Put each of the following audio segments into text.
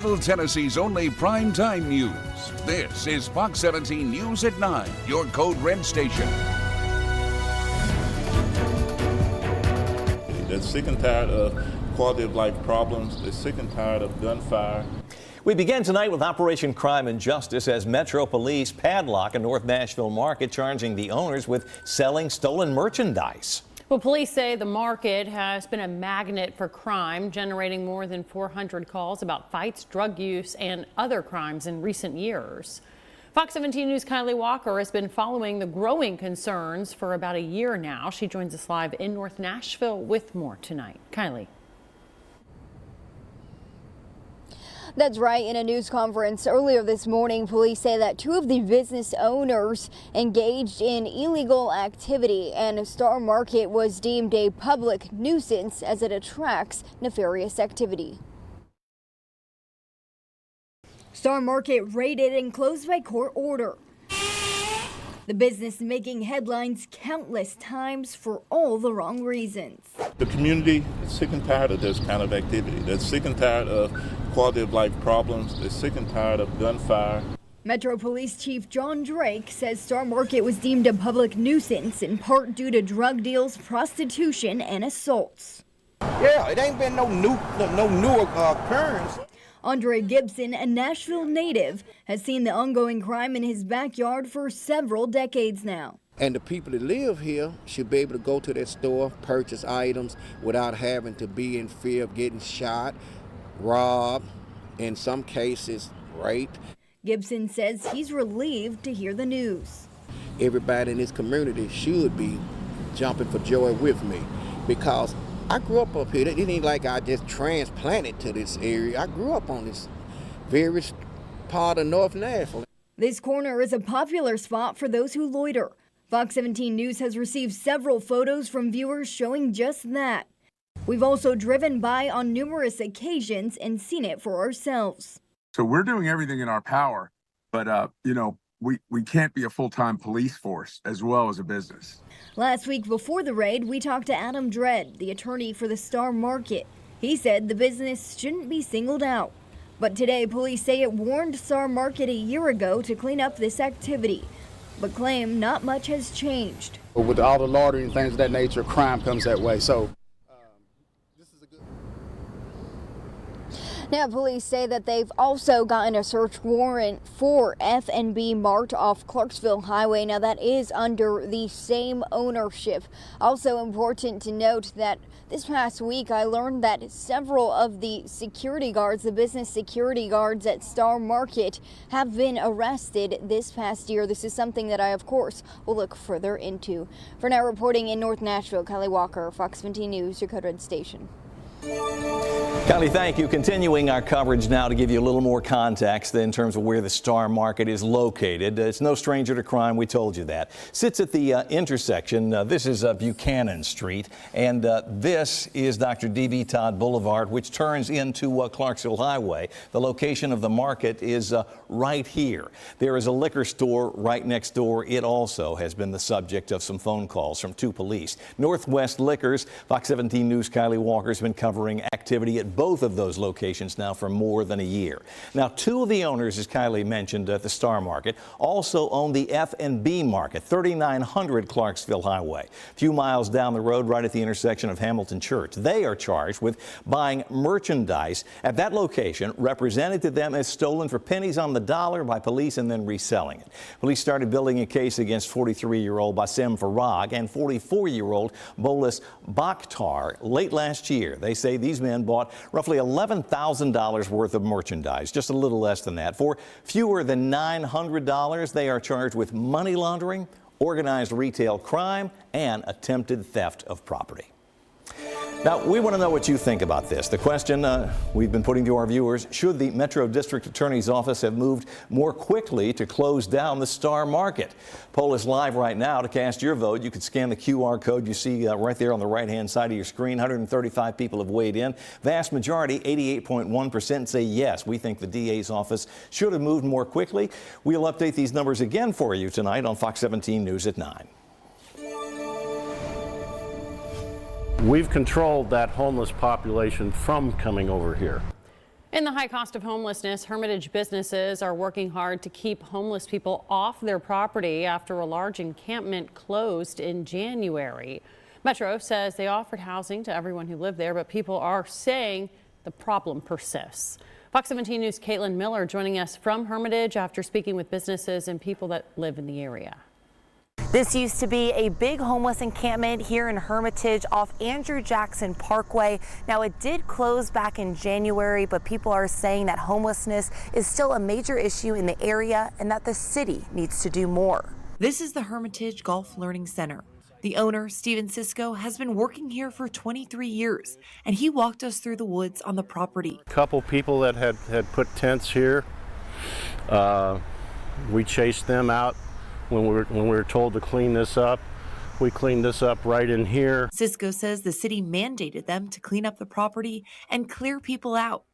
Tennessee's only primetime news. This is Fox 17 News at 9, your Code Red station. They're sick and tired of quality of life problems. They're sick and tired of gunfire. We begin tonight with Operation Crime and Justice as Metro Police padlock a North Nashville market, charging the owners with selling stolen merchandise. Well, police say the market has been a magnet for crime, generating more than 400 calls about fights, drug use, and other crimes in recent years. Fox 17 News' Kylie Walker has been following the growing concerns for about a year now. She joins us live in North Nashville with more tonight. Kylie. That's right. In a news conference earlier this morning, police say that two of the business owners engaged in illegal activity, and Star Market was deemed a public nuisance as it attracts nefarious activity. Star Market raided and closed by court order. The business making headlines countless times for all the wrong reasons. The community is sick and tired of this kind of activity. They're sick and tired of quality of life problems. They're sick and tired of gunfire. Metro Police Chief John Drake says Star Market was deemed a public nuisance in part due to drug deals, prostitution, and assaults. Yeah, it ain't been no new occurrence. Andre Gibson, a Nashville native, has seen the ongoing crime in his backyard for several decades now. And the people that live here should be able to go to that store, purchase items without having to be in fear of getting shot, robbed, in some cases raped. Gibson says he's relieved to hear the news. Everybody in this community should be jumping for joy with me, because I grew up here. It ain't like I just transplanted to this area. I grew up on this very part of North Nashville. This corner is a popular spot for those who loiter. Fox 17 News has received several photos from viewers showing just that. We've also driven by on numerous occasions and seen it for ourselves. So we're doing everything in our power, but we can't be a full-time police force as well as a business. Last week before the raid, we talked to Adam Dredd, the attorney for the Star Market. He said the business shouldn't be singled out. But today, police say it warned Star Market a year ago to clean up this activity, but claim not much has changed. With all the loitering and things of that nature, crime comes that way. So Now, police say that they've also gotten a search warrant for F&B Mart off Clarksville Highway. Now, that is under the same ownership. Also important to note that this past week, I learned that several of the security guards, the business security guards at Star Market, have been arrested this past year. This is something that I, of course, will look further into. For now, reporting in North Nashville, Kylie Walker, Fox 17 News, your Code Red station. Kylie, thank you. Continuing our coverage now to give you a little more context in terms of where the Star Market is located. It's no stranger to crime. We told you that. Sits at the intersection. This is Buchanan Street, and this is Dr. D.B. Todd Boulevard, which turns into Clarksville Highway. The location of the market is right here. There is a liquor store right next door. It also has been the subject of some phone calls from two police. Northwest Liquors, Fox 17 News' Kylie Walker has been covering activity at both of those locations now for more than a year. Now, two of the owners, as Kylie mentioned, at the Star Market also own the F&B Market, 3900 Clarksville Highway, a few miles down the road right at the intersection of Hamilton Church. They are charged with buying merchandise at that location represented to them as stolen for pennies on the dollar by police and then reselling it. Police started building a case against 43-year-old Bassem Farag and 44-year-old Bolis Bakhtar late last year. They say these men bought roughly $11,000 worth of merchandise, just a little less than that. For fewer than $900, they are charged with money laundering, organized retail crime, and attempted theft of property. Now, we want to know what you think about this. The question we've been putting to our viewers: should the Metro District Attorney's Office have moved more quickly to close down the Star Market? Poll is live right now. To cast your vote, you can scan the QR code you see right there on the right-hand side of your screen. 135 people have weighed in. Vast majority, 88.1%, say yes. We think the DA's office should have moved more quickly. We'll update these numbers again for you tonight on Fox 17 News at 9. We've controlled that homeless population from coming over here. In the high cost of homelessness, Hermitage businesses are working hard to keep homeless people off their property after a large encampment closed in January. Metro says they offered housing to everyone who lived there, but people are saying the problem persists. Fox 17 News' Caitlin Miller joining us from Hermitage after speaking with businesses and people that live in the area. This used to be a big homeless encampment here in Hermitage off Andrew Jackson Parkway. Now, it did close back in January, but people are saying that homelessness is still a major issue in the area and that the city needs to do more. This is the Hermitage Golf Learning Center. The owner, Steven Cisco, has been working here for 23 years, and he walked us through the woods on the property. A couple people that had put tents here, we chased them out. When we were told to clean this up, we cleaned this up right in here. Cisco says the city mandated them to clean up the property and clear people out.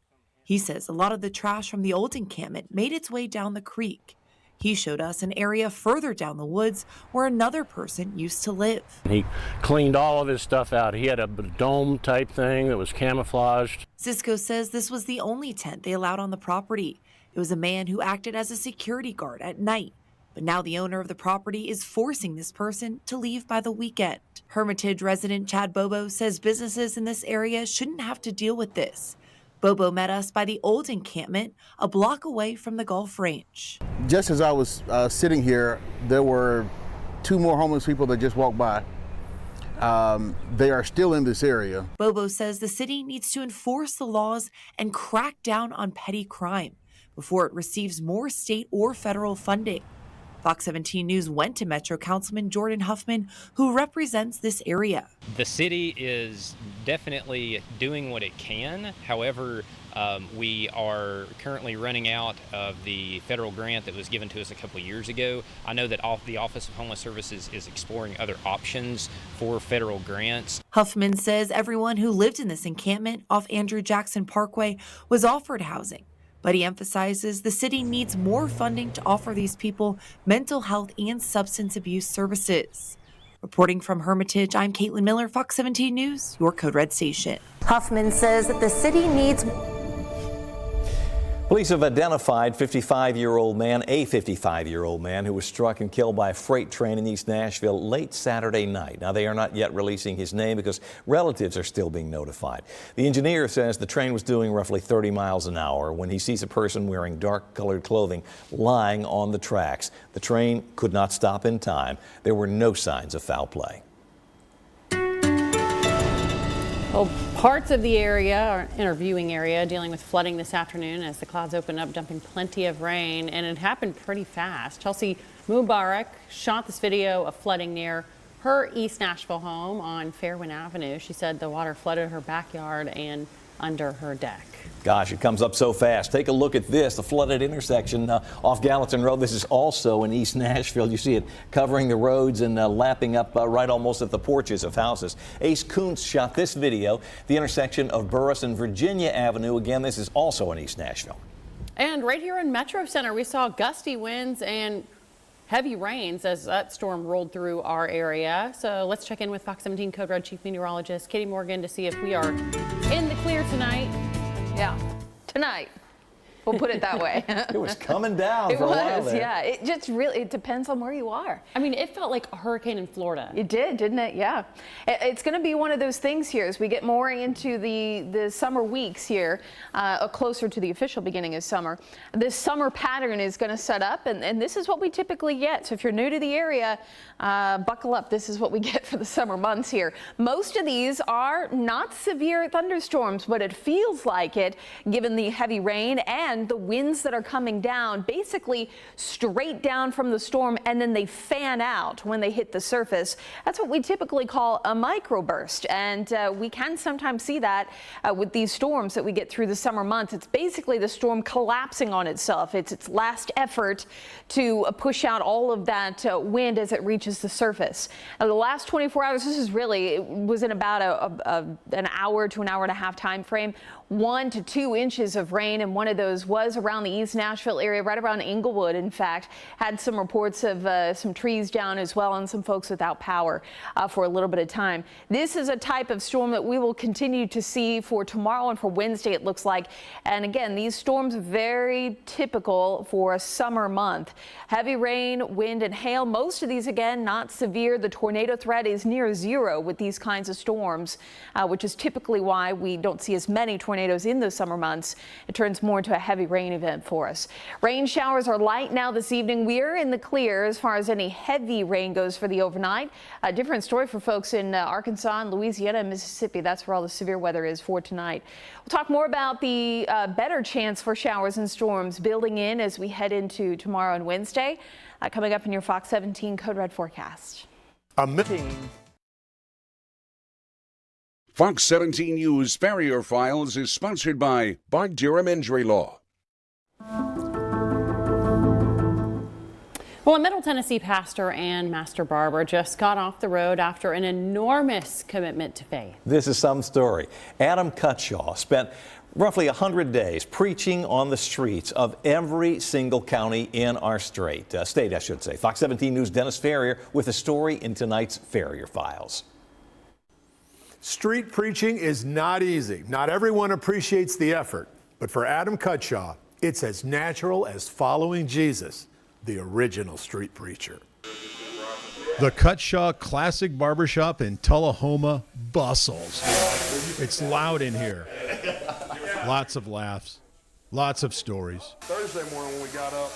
He says a lot of the trash from the old encampment made its way down the creek. He showed us an area further down the woods where another person used to live. He cleaned all of his stuff out. He had a dome type thing that was camouflaged. Cisco says this was the only tent they allowed on the property. It was a man who acted as a security guard at night. But now the owner of the property is forcing this person to leave by the weekend. Hermitage resident Chad Bobo says businesses in this area shouldn't have to deal with this. Bobo met us by the old encampment, a block away from the golf range. Just as I was sitting here, there were two more homeless people that just walked by. They are still in this area. Bobo says the city needs to enforce the laws and crack down on petty crime before it receives more state or federal funding. Fox 17 News went to Metro Councilman Jordan Huffman, who represents this area. The city is definitely doing what it can. However, we are currently running out of the federal grant that was given to us a couple of years ago. I know that the Office of Homeless Services is exploring other options for federal grants. Huffman says everyone who lived in this encampment off Andrew Jackson Parkway was offered housing. But he emphasizes the city needs more funding to offer these people mental health and substance abuse services. Reporting from Hermitage, I'm Caitlin Miller, Fox 17 News, your Code Red station. Huffman says that the city needs... Police have identified a 55-year-old man who was struck and killed by a freight train in East Nashville late Saturday night. Now, they are not yet releasing his name because relatives are still being notified. The engineer says the train was doing roughly 30 miles an hour when he sees a person wearing dark-colored clothing lying on the tracks. The train could not stop in time. There were no signs of foul play. Well, parts of the area, or inner viewing area, dealing with flooding this afternoon as the clouds open up, dumping plenty of rain, and it happened pretty fast. Chelsea Mubarak shot this video of flooding near her East Nashville home on Fairview Avenue. She said the water flooded her backyard and under her deck. Gosh, it comes up so fast. Take a look at this, the flooded intersection off Gallatin Road. This is also in East Nashville. You see it covering the roads and lapping up right almost at the porches of houses. Ace Kuntz shot this video, the intersection of Burris and Virginia Avenue. Again, this is also in East Nashville. And right here in Metro Center, we saw gusty winds and heavy rains as that storm rolled through our area. So let's check in with Fox 17 Code Red Chief Meteorologist Katie Morgan to see if we are in the clear tonight. Yeah, tonight. We'll put it that way. It was coming down for a while there. Yeah. It just really, it depends on where you are. I mean, it felt like a hurricane in Florida. It did, didn't it? Yeah. It's going to be one of those things here as we get more into the summer weeks here, closer to the official beginning of summer. This summer pattern is going to set up, and this is what we typically get. So if you're new to the area, buckle up. This is what we get for the summer months here. Most of these are not severe thunderstorms, but it feels like it given the heavy rain and the winds that are coming down, basically straight down from the storm, and then they fan out when they hit the surface. That's what we typically call a microburst, and we can sometimes see that with these storms that we get through the summer months. It's basically the storm collapsing on itself. It's its last effort to push out all of that wind as it reaches the surface. Now, the last 24 hours, this is really, it was in about an hour to an hour and a half time frame. 1 to 2 inches of rain, and one of those was around the East Nashville area, right around Englewood. In fact, had some reports of some trees down as well and some folks without power for a little bit of time. This is a type of storm that we will continue to see for tomorrow and for Wednesday, it looks like. And again, these storms very typical for a summer month. Heavy rain, wind and hail. Most of these, again, not severe. The tornado threat is near zero with these kinds of storms, which is typically why we don't see as many tornadoes in those summer months. It turns more into a heavy rain event for us. Rain showers are light now this evening. We're in the clear as far as any heavy rain goes for the overnight. A different story for folks in Arkansas and Louisiana and Mississippi. That's where all the severe weather is for tonight. We'll talk more about the better chance for showers and storms building in as we head into tomorrow and Wednesday. Coming up in your Fox 17 Code Red forecast. Fox 17 News Farrier Files is sponsored by Bart Durham Injury Law. Well, a Middle Tennessee pastor and master barber just got off the road after an enormous commitment to faith. This is some story. Adam Cutshaw spent roughly 100 days preaching on the streets of every single county in our state, I should say. Fox 17 News' Dennis Ferrier with a story in tonight's Farrier Files. Street preaching is not easy. Not everyone appreciates the effort, but for Adam Cutshaw, it's as natural as following Jesus, the original street preacher. The Cutshaw Classic Barbershop in Tullahoma bustles. It's loud in here. Lots of laughs, lots of stories. Thursday morning when we got up.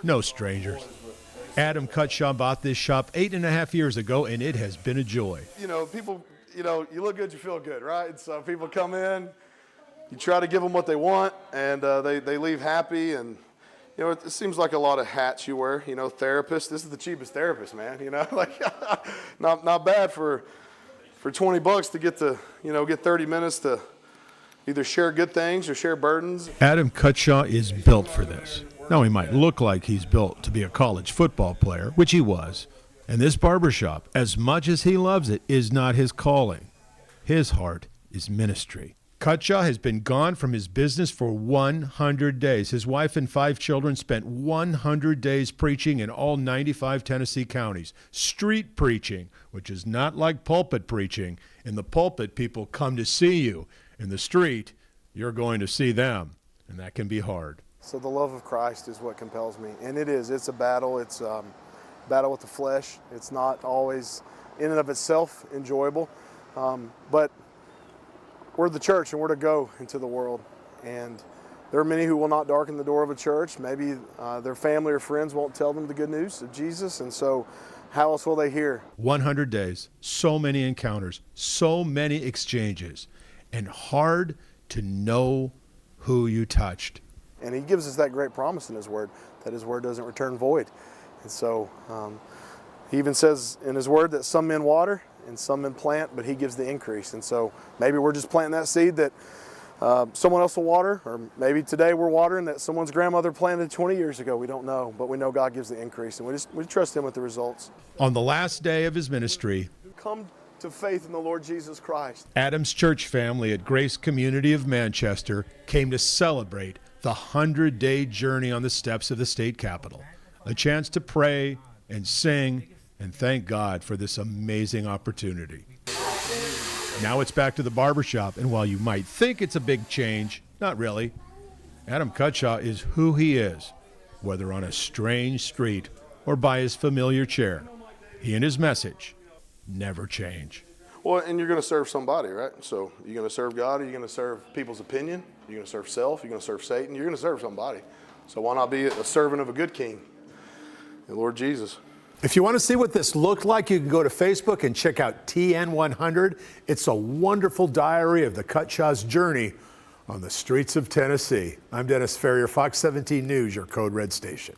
No strangers. Adam Cutshaw bought this shop 8.5 years ago, and it has been a joy. You know, people, you look good, you feel good, right? So people come in, you try to give them what they want, and they leave happy. And, it seems like a lot of hats you wear, therapist. This is the cheapest therapist, man, like not bad for $20 to get get 30 minutes to either share good things or share burdens. Adam Cutshaw is built for this. Now, he might look like he's built to be a college football player, which he was. And this barbershop, as much as he loves it, is not his calling. His heart is ministry. Cutshaw has been gone from his business for 100 days. His wife and 5 children spent 100 days preaching in all 95 Tennessee counties. Street preaching, which is not like pulpit preaching. In the pulpit, people come to see you. In the street, you're going to see them, and that can be hard. So the love of Christ is what compels me, and it is. It's a battle. It's a battle with the flesh. It's not always in and of itself enjoyable, but we're the church, and we're to go into the world. And there are many who will not darken the door of a church. Maybe their family or friends won't tell them the good news of Jesus, and so how else will they hear? 100 days, so many encounters, so many exchanges, and hard to know who you touched. And he gives us that great promise in his word, that his word doesn't return void. And so he even says in his word that some men water and some men plant, but he gives the increase. And so maybe we're just planting that seed that someone else will water, or maybe today we're watering that someone's grandmother planted 20 years ago. We don't know, but we know God gives the increase, and we trust him with the results. On the last day of his ministry, come to faith in the Lord Jesus Christ. Adam's church family at Grace Community of Manchester came to celebrate the 100-day journey on the steps of the state capitol. A chance to pray and sing and thank God for this amazing opportunity. Now it's back to the barbershop, and while you might think it's a big change, not really. Adam Cutshaw is who he is, whether on a strange street or by his familiar chair. He and his message never change. Well, and you're going to serve somebody, right? So you're going to serve God, or you're going to serve people's opinion, you're going to serve self, you're going to serve Satan, you're going to serve somebody. So why not be a servant of a good king, the Lord Jesus? If you want to see what this looked like, you can go to Facebook and check out TN100. It's a wonderful diary of the Cutshaw's journey on the streets of Tennessee. I'm Dennis Ferrier, Fox 17 News, your Code Red station.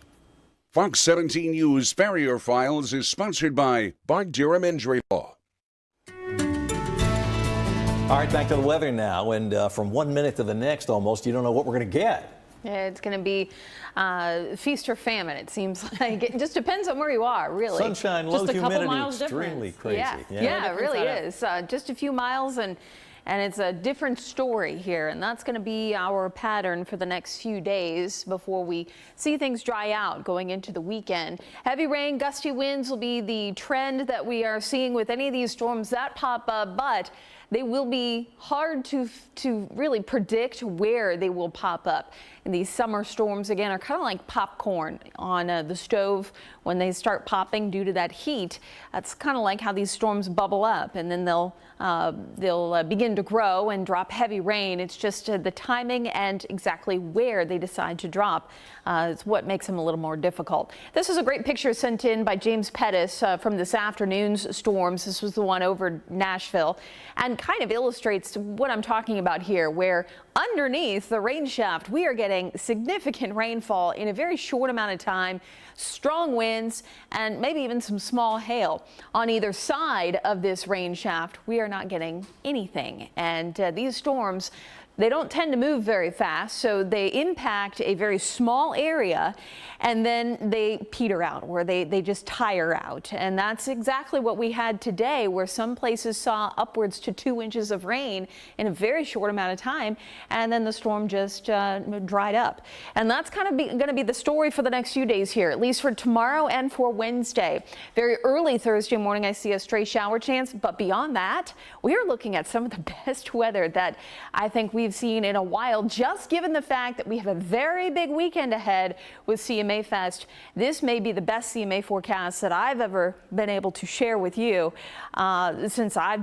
Fox 17 News Farrier Files is sponsored by Bart Durham Injury Law. All right, back to the weather now, and from 1 minute to the next almost, you don't know what we're going to get. Yeah, it's going to be feast or famine, it seems like. It just depends on where you are, really. Sunshine, low just a humidity, couple miles extremely difference. crazy. Yeah, it really is. Just a few miles, and And it's a different story here, and that's going to be our pattern for the next few days before we see things dry out going into the weekend. Heavy rain, gusty winds will be the trend that we are seeing with any of these storms that pop up, but they will be hard to really predict where they will pop up. And these summer storms, again, are kind of like popcorn on the stove when they start popping due to that heat. That's kind of like how these storms bubble up, and then they'll begin to grow and drop heavy rain. It's just the timing and exactly where they decide to drop is what makes them a little more difficult. This is a great picture sent in by James Pettis from this afternoon's storms. This was the one over Nashville, and kind of illustrates what I'm talking about here, where underneath the rain shaft, we are getting significant rainfall in a very short amount of time, strong winds, and maybe even some small hail. On either side of this rain shaft, we are not getting anything. And these storms, they don't tend to move very fast, so they impact a very small area and then they peter out, or they just tire out. And that's exactly what we had today, where some places saw upwards to 2 inches of rain in a very short amount of time, and then the storm just dried up. And that's kind of going to be the story for the next few days here, at least for tomorrow and for Wednesday. Very early Thursday morning, I see a stray shower chance, but beyond that, we are looking at some of the best weather that I think we've seen in a while, just given the fact that we have a very big weekend ahead with CMA Fest. This may be the best CMA forecast that I've ever been able to share with you since I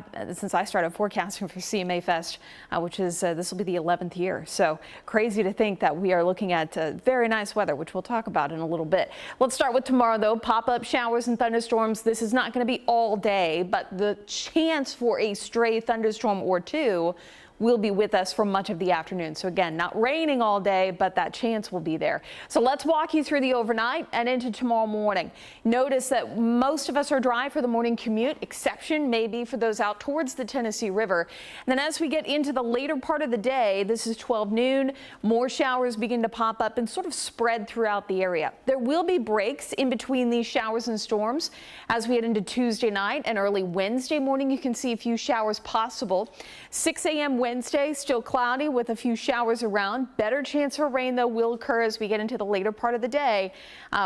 started forecasting for CMA Fest, which is this will be the 11th year. So crazy to think that we are looking at very nice weather, which we'll talk about in a little bit. Let's start with tomorrow, though. Pop-up showers and thunderstorms. This is not going to be all day, but the chance for a stray thunderstorm or two will be with us for much of the afternoon. So again, not raining all day, but that chance will be there. So let's walk you through the overnight and into tomorrow morning. Notice that most of us are dry for the morning commute, exception maybe for those out towards the Tennessee River. And then as we get into the later part of the day, this is 12 noon, more showers begin to pop up and sort of spread throughout the area. There will be breaks in between these showers and storms as we head into Tuesday night and early Wednesday morning. You can see a few showers possible. 6 a.m. Wednesday, still cloudy with a few showers around. Better chance for rain, though, will occur as we get into the later part of the day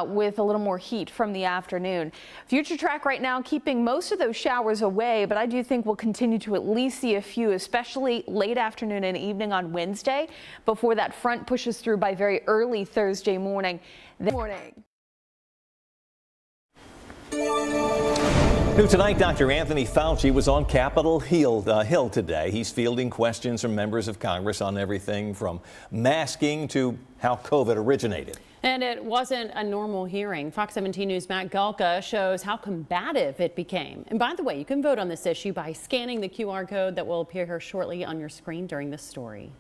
with a little more heat from the afternoon. Future track right now keeping most of those showers away, but I do think we'll continue to at least see a few, especially late afternoon and evening on Wednesday, before that front pushes through by very early Thursday morning. New tonight, Dr. Anthony Fauci was on Capitol Hill today. He's fielding questions from members of Congress on everything from masking to how COVID originated. And it wasn't a normal hearing. Fox 17 News' Matt Galka shows how combative it became. And by the way, you can vote on this issue by scanning the QR code that will appear here shortly on your screen during this story.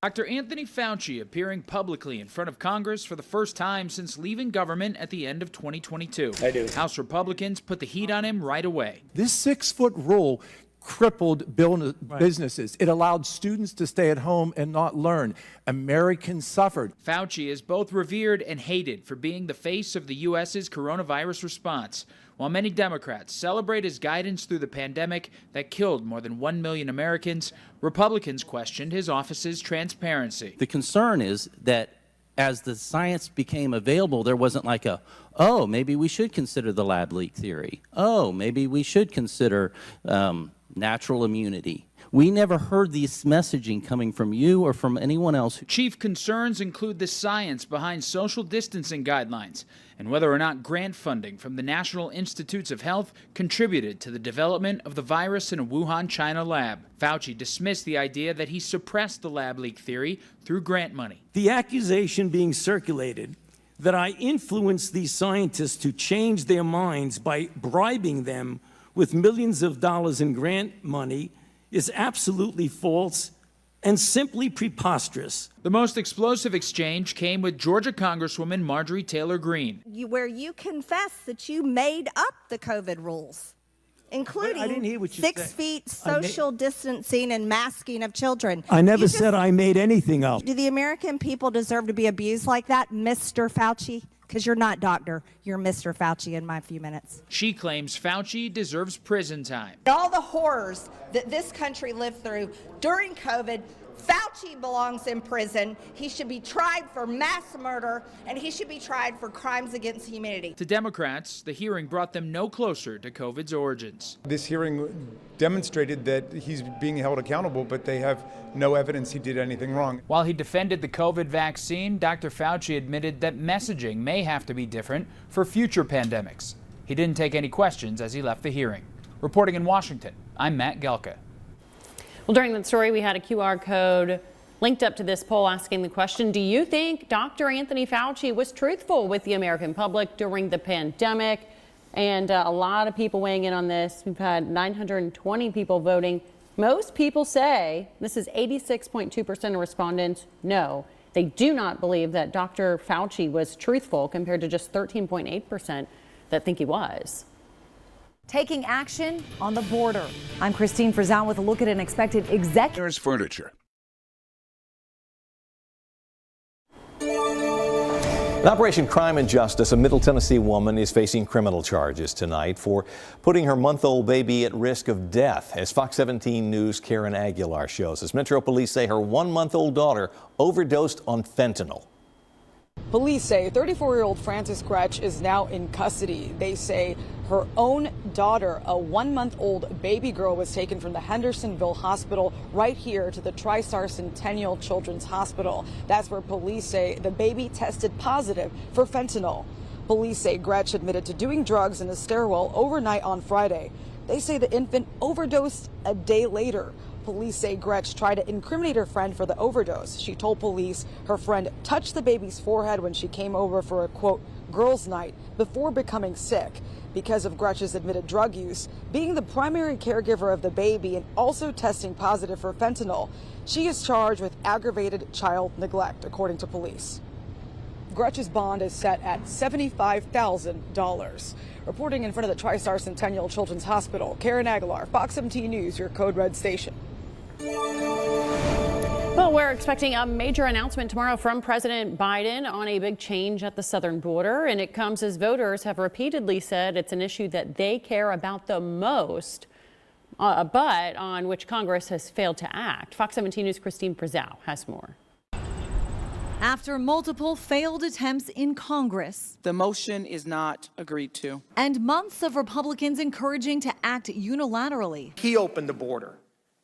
Dr. Anthony Fauci appearing publicly in front of Congress for the first time since leaving government at the end of 2022. House Republicans put the heat on him right away. This 6-foot rule crippled businesses. It allowed students to stay at home and not learn. Americans suffered. Fauci is both revered and hated for being the face of the U.S.'s coronavirus response. While many Democrats celebrate his guidance through the pandemic that killed more than 1 million Americans, Republicans questioned his office's transparency. The concern is that as the science became available, there wasn't like oh, maybe we should consider the lab leak theory. Oh, maybe we should consider natural immunity. We never heard this messaging coming from you or from anyone else. Chief concerns include the science behind social distancing guidelines and whether or not grant funding from the National Institutes of Health contributed to the development of the virus in a Wuhan, China lab. Fauci dismissed the idea that he suppressed the lab leak theory through grant money. The accusation being circulated that I influenced these scientists to change their minds by bribing them with millions of dollars in grant money is absolutely false and simply preposterous. The most explosive exchange came with Georgia Congresswoman Marjorie Taylor Greene. Where you confess that you made up the COVID rules, including I didn't hear what you 6 feet social distancing and masking of children. I never said I made anything up. Do the American people deserve to be abused like that, Mr. Fauci? because you're not doctor, you're Mr. Fauci in my few minutes. She claims Fauci deserves prison time. All the horrors that this country lived through during COVID, Fauci belongs in prison. He should be tried for mass murder, and he should be tried for crimes against humanity. To Democrats, the hearing brought them no closer to COVID's origins. This hearing demonstrated that he's being held accountable, but they have no evidence he did anything wrong. While he defended the COVID vaccine, Dr. Fauci admitted that messaging may have to be different for future pandemics. He didn't take any questions as he left the hearing. Reporting in Washington, I'm Matt Gelka. Well, during that story, we had a QR code linked up to this poll asking the question, do you think Dr. Anthony Fauci was truthful with the American public during the pandemic? And a lot of people weighing in on this. We've had 920 people voting. Most people say, this is 86.2% of respondents, no, they do not believe that Dr. Fauci was truthful, compared to just 13.8% that think he was. Taking action on the border. I'm Christine Frizell with a look at an expected executive. Furniture. In Operation Crime and Justice, a Middle Tennessee woman is facing criminal charges tonight for putting her month-old baby at risk of death. As Fox 17 News' Karen Aguilar shows us, Metro Police say her 1-month-old daughter overdosed on fentanyl. Police say 34-year-old Frances Gretsch is now in custody. They say her own daughter, a 1-month-old baby girl, was taken from the Hendersonville Hospital right here to the TriStar Centennial Children's Hospital. That's where police say the baby tested positive for fentanyl. Police say Gretsch admitted to doing drugs in a stairwell overnight on Friday. They say the infant overdosed a day later. Police say Gretsch tried to incriminate her friend for the overdose. She told police her friend touched the baby's forehead when she came over for a, quote, girls' night before becoming sick. Because of Gretsch's admitted drug use, being the primary caregiver of the baby and also testing positive for fentanyl, she is charged with aggravated child neglect, according to police. Gretsch's bond is set at $75,000. Reporting in front of the TriStar Centennial Children's Hospital, Karen Aguilar, Fox 17 News, your Code Red station. Well, we're expecting a major announcement tomorrow from President Biden on a big change at the southern border, and it comes as voters have repeatedly said it's an issue that they care about the most, but on which Congress has failed to act. Fox 17 News' Christine Frizell has more. After multiple failed attempts in Congress, the motion is not agreed to, and months of Republicans encouraging to act unilaterally. He opened the border,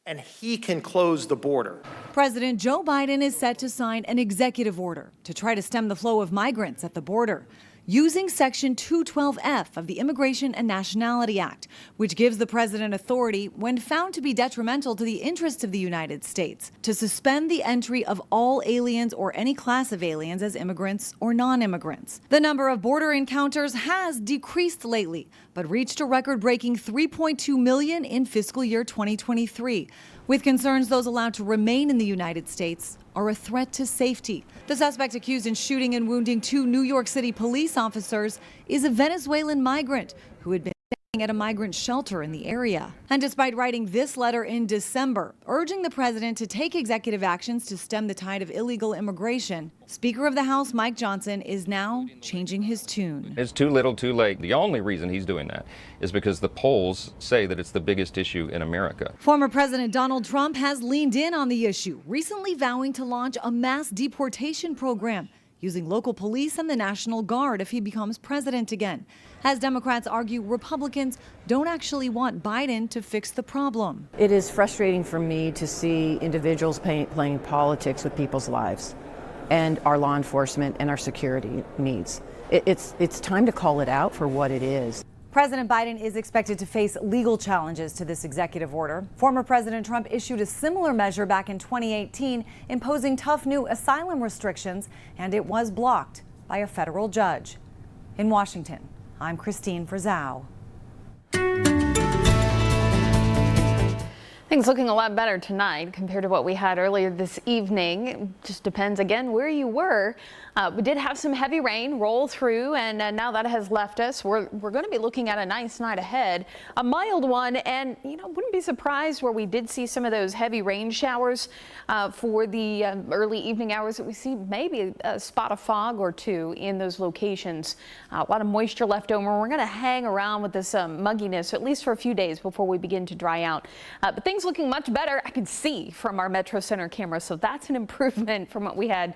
and he can close the border. President Joe Biden is set to sign an executive order to try to stem the flow of migrants at the border, using Section 212F of the Immigration and Nationality Act, which gives the president authority, when found to be detrimental to the interests of the United States, to suspend the entry of all aliens or any class of aliens as immigrants or non-immigrants. The number of border encounters has decreased lately, but reached a record-breaking 3.2 million in fiscal year 2023, with concerns those allowed to remain in the United States are a threat to safety. The suspect accused in shooting and wounding 2 New York City police officers is a Venezuelan migrant who had been staying at a migrant shelter in the area. And despite writing this letter in December, urging the president to take executive actions to stem the tide of illegal immigration, Speaker of the House Mike Johnson is now changing his tune. It's too little, too late. The only reason he's doing that is because the polls say that it's the biggest issue in America. Former President Donald Trump has leaned in on the issue, recently vowing to launch a mass deportation program using local police and the National Guard if he becomes president again. As Democrats argue, Republicans don't actually want Biden to fix the problem. It is frustrating for me to see individuals playing politics with people's lives and our law enforcement and our security needs. It's time to call it out for what it is. President Biden is expected to face legal challenges to this executive order. Former President Trump issued a similar measure back in 2018, imposing tough new asylum restrictions, and it was blocked by a federal judge. In Washington, I'm Christine Frizell. Things looking a lot better tonight compared to what we had earlier this evening. It just depends again where you were. We did have some heavy rain roll through, and now that has left us. We're going to be looking at a nice night ahead, a mild one, and wouldn't be surprised where we did see some of those heavy rain showers for the early evening hours that we see maybe a spot of fog or two in those locations. A lot of moisture left over. We're going to hang around with this mugginess at least for a few days before we begin to dry out. But things looking much better. I can see from our Metro Center camera, so that's an improvement from what we had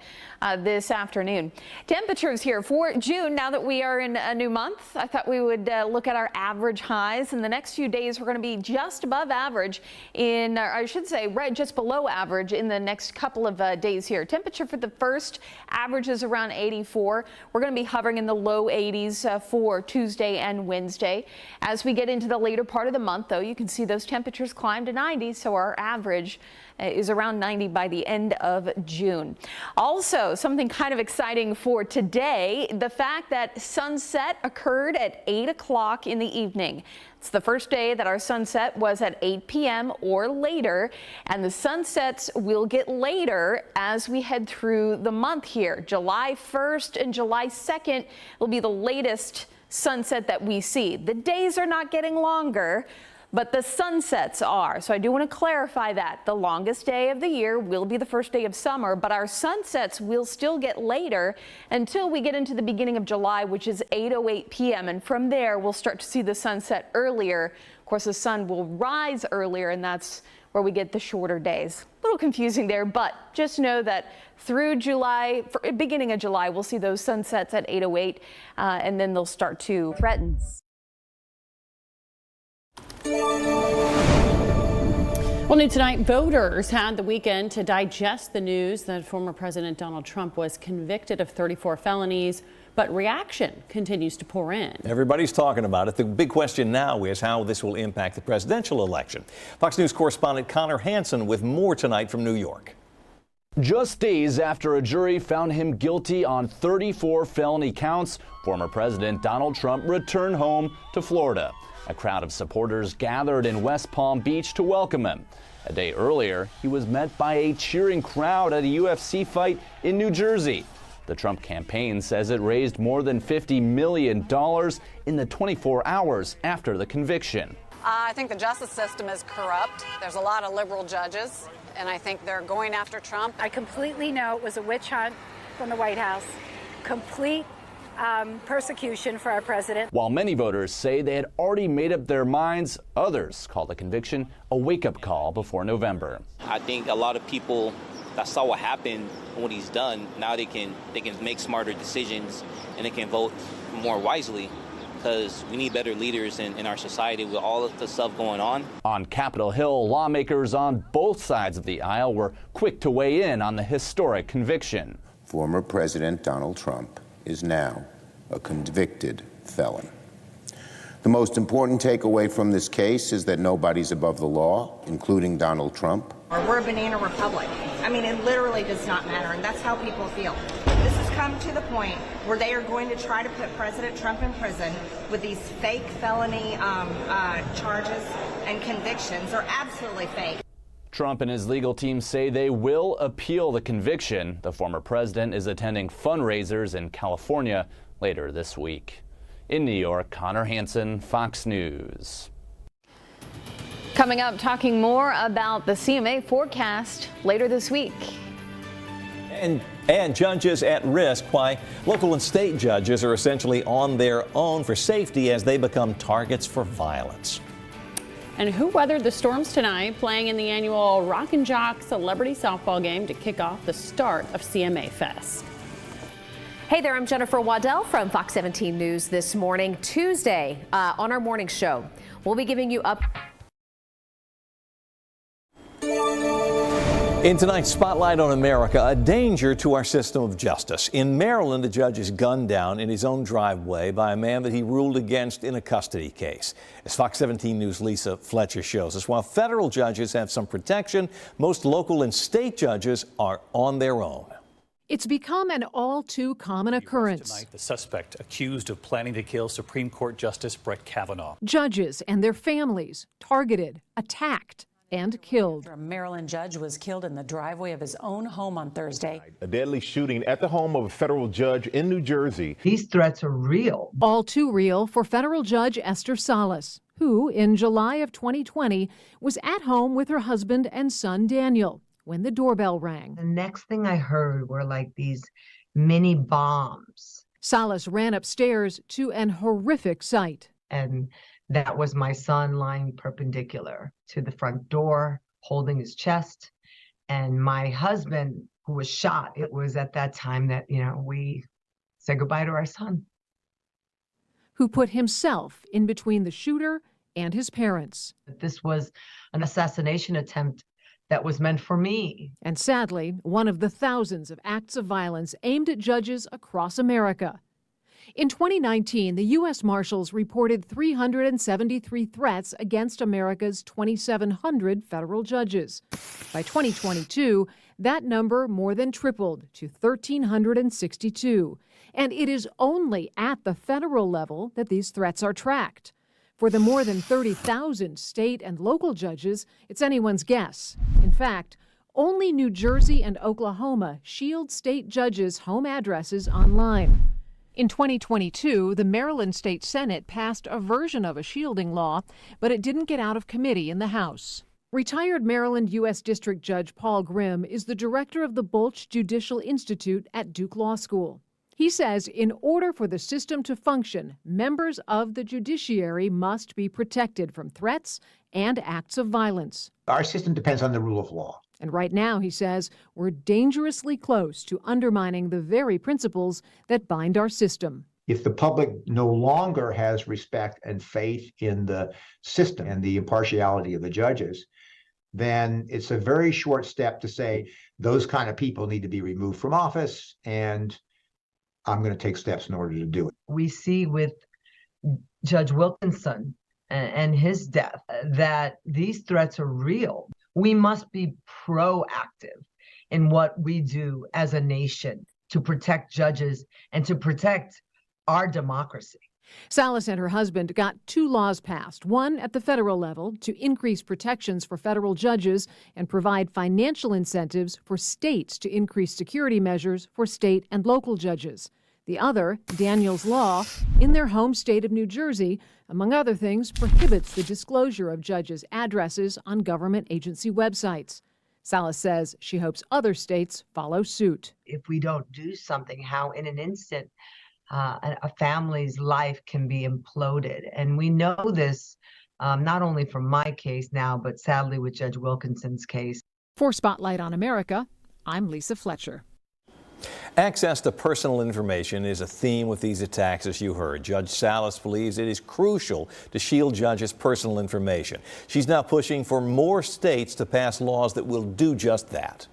this afternoon. Temperatures here for June, now that we are in a new month, I thought we would look at our average highs. In the next few days, we're going to be just above average in, or I should say, right just below average in the next couple of days here. Temperature for the first average is around 84. We're going to be hovering in the low 80s for Tuesday and Wednesday. As we get into the later part of the month, though, you can see those temperatures climb to 90, so our average is around 90 by the end of June. Also, something kind of exciting for today, the fact that sunset occurred at 8 o'clock in the evening. It's the first day that our sunset was at 8 p.m. or later, and the sunsets will get later as we head through the month here. July 1st and July 2nd will be the latest sunset that we see. The days are not getting longer, but the sunsets are. So I do want to clarify that. The longest day of the year will be the first day of summer, but our sunsets will still get later until we get into the beginning of July, which is 8:08 p.m. And from there, we'll start to see the sunset earlier. Of course, the sun will rise earlier, and that's where we get the shorter days. A little confusing there, but just know that through July, beginning of July, we'll see those sunsets at 8:08, and then they'll start to threaten. Well, new tonight, voters had the weekend to digest the news that former President Donald Trump was convicted of 34 felonies, but reaction continues to pour in. Everybody's talking about it. The big question now is how this will impact the presidential election. Fox News correspondent Connor Hansen with more tonight from New York. Just days after a jury found him guilty on 34 felony counts, former President Donald Trump returned home to Florida. A crowd of supporters gathered in West Palm Beach to welcome him. A day earlier, he was met by a cheering crowd at a UFC fight in New Jersey. The Trump campaign says it raised more than $50 million in the 24 hours after the conviction. I think the justice system is corrupt. There's a lot of liberal judges, and I think they're going after Trump. I completely know it was a witch hunt from the White House. Complete persecution for our president. While many voters say they had already made up their minds, others call the conviction a wake-up call before November. I think a lot of people that saw what happened and what he's done, now they can make smarter decisions and they can vote more wisely, because we need better leaders in our society with all of the stuff going on. On Capitol Hill, lawmakers on both sides of the aisle were quick to weigh in on the historic conviction. Former President Donald Trump is now a convicted felon. The most important takeaway from this case is that nobody's above the law, including Donald Trump. We're a banana republic. I mean, it literally does not matter, and that's how people feel. This has come to the point where they are going to try to put President Trump in prison with these fake felony charges and convictions. They're absolutely fake. Trump and his legal team say they will appeal the conviction. The former president is attending fundraisers in California later this week. In New York, Connor Hansen, Fox News. Coming up, talking more about the CMA forecast later this week. And judges at risk, why local and state judges are essentially on their own for safety as they become targets for violence. And who weathered the storms tonight, playing in the annual Rock and Jock Celebrity Softball game to kick off the start of CMA Fest. Hey there, I'm Jennifer Waddell from Fox 17 News this morning. Tuesday on our morning show, we'll be giving you up. In tonight's Spotlight on America, a danger to our system of justice. In Maryland, a judge is gunned down in his own driveway by a man that he ruled against in a custody case. As Fox 17 News' Lisa Fletcher shows us, while federal judges have some protection, most local and state judges are on their own. It's become an all too common occurrence. Tonight, the suspect accused of planning to kill Supreme Court Justice Brett Kavanaugh. Judges and their families targeted, attacked. and killed. A Maryland judge was killed in the driveway of his own home on Thursday. A deadly shooting at the home of a federal judge in New Jersey. These threats are real. All too real for federal judge Esther Salas, who in July of 2020 was at home with her husband and son Daniel when the doorbell rang. The next thing I heard were like these mini bombs. Salas ran upstairs to an horrific sight. And that was my son lying perpendicular to the front door, holding his chest. And my husband, who was shot, it was at that time that, we said goodbye to our son. Who put himself in between the shooter and his parents. This was an assassination attempt that was meant for me. And sadly, one of the thousands of acts of violence aimed at judges across America. In 2019, the U.S. Marshals reported 373 threats against America's 2,700 federal judges. By 2022, that number more than tripled to 1,362. And it is only at the federal level that these threats are tracked. For the more than 30,000 state and local judges, it's anyone's guess. In fact, only New Jersey and Oklahoma shield state judges' home addresses online. In 2022, the Maryland State Senate passed a version of a shielding law, but it didn't get out of committee in the House. Retired Maryland U.S. District Judge Paul Grimm is the director of the Bulch Judicial Institute at Duke Law School. He says in order for the system to function, members of the judiciary must be protected from threats and acts of violence. Our system depends on the rule of law. And right now, he says, we're dangerously close to undermining the very principles that bind our system. If the public no longer has respect and faith in the system and the impartiality of the judges, then it's a very short step to say those kind of people need to be removed from office, and I'm going to take steps in order to do it. We see with Judge Wilkinson and his death that these threats are real. We must be proactive in what we do as a nation to protect judges and to protect our democracy. Salas and her husband got 2 laws passed, one at the federal level to increase protections for federal judges and provide financial incentives for states to increase security measures for state and local judges. The other, Daniel's Law, in their home state of New Jersey, among other things, prohibits the disclosure of judges' addresses on government agency websites. Salas says she hopes other states follow suit. If we don't do something, how in an instant a family's life can be imploded. And we know this not only from my case now, but sadly with Judge Wilkinson's case. For Spotlight on America, I'm Lisa Fletcher. Access to personal information is a theme with these attacks, as you heard. Judge Salas believes it is crucial to shield judges' personal information. She's now pushing for more states to pass laws that will do just that.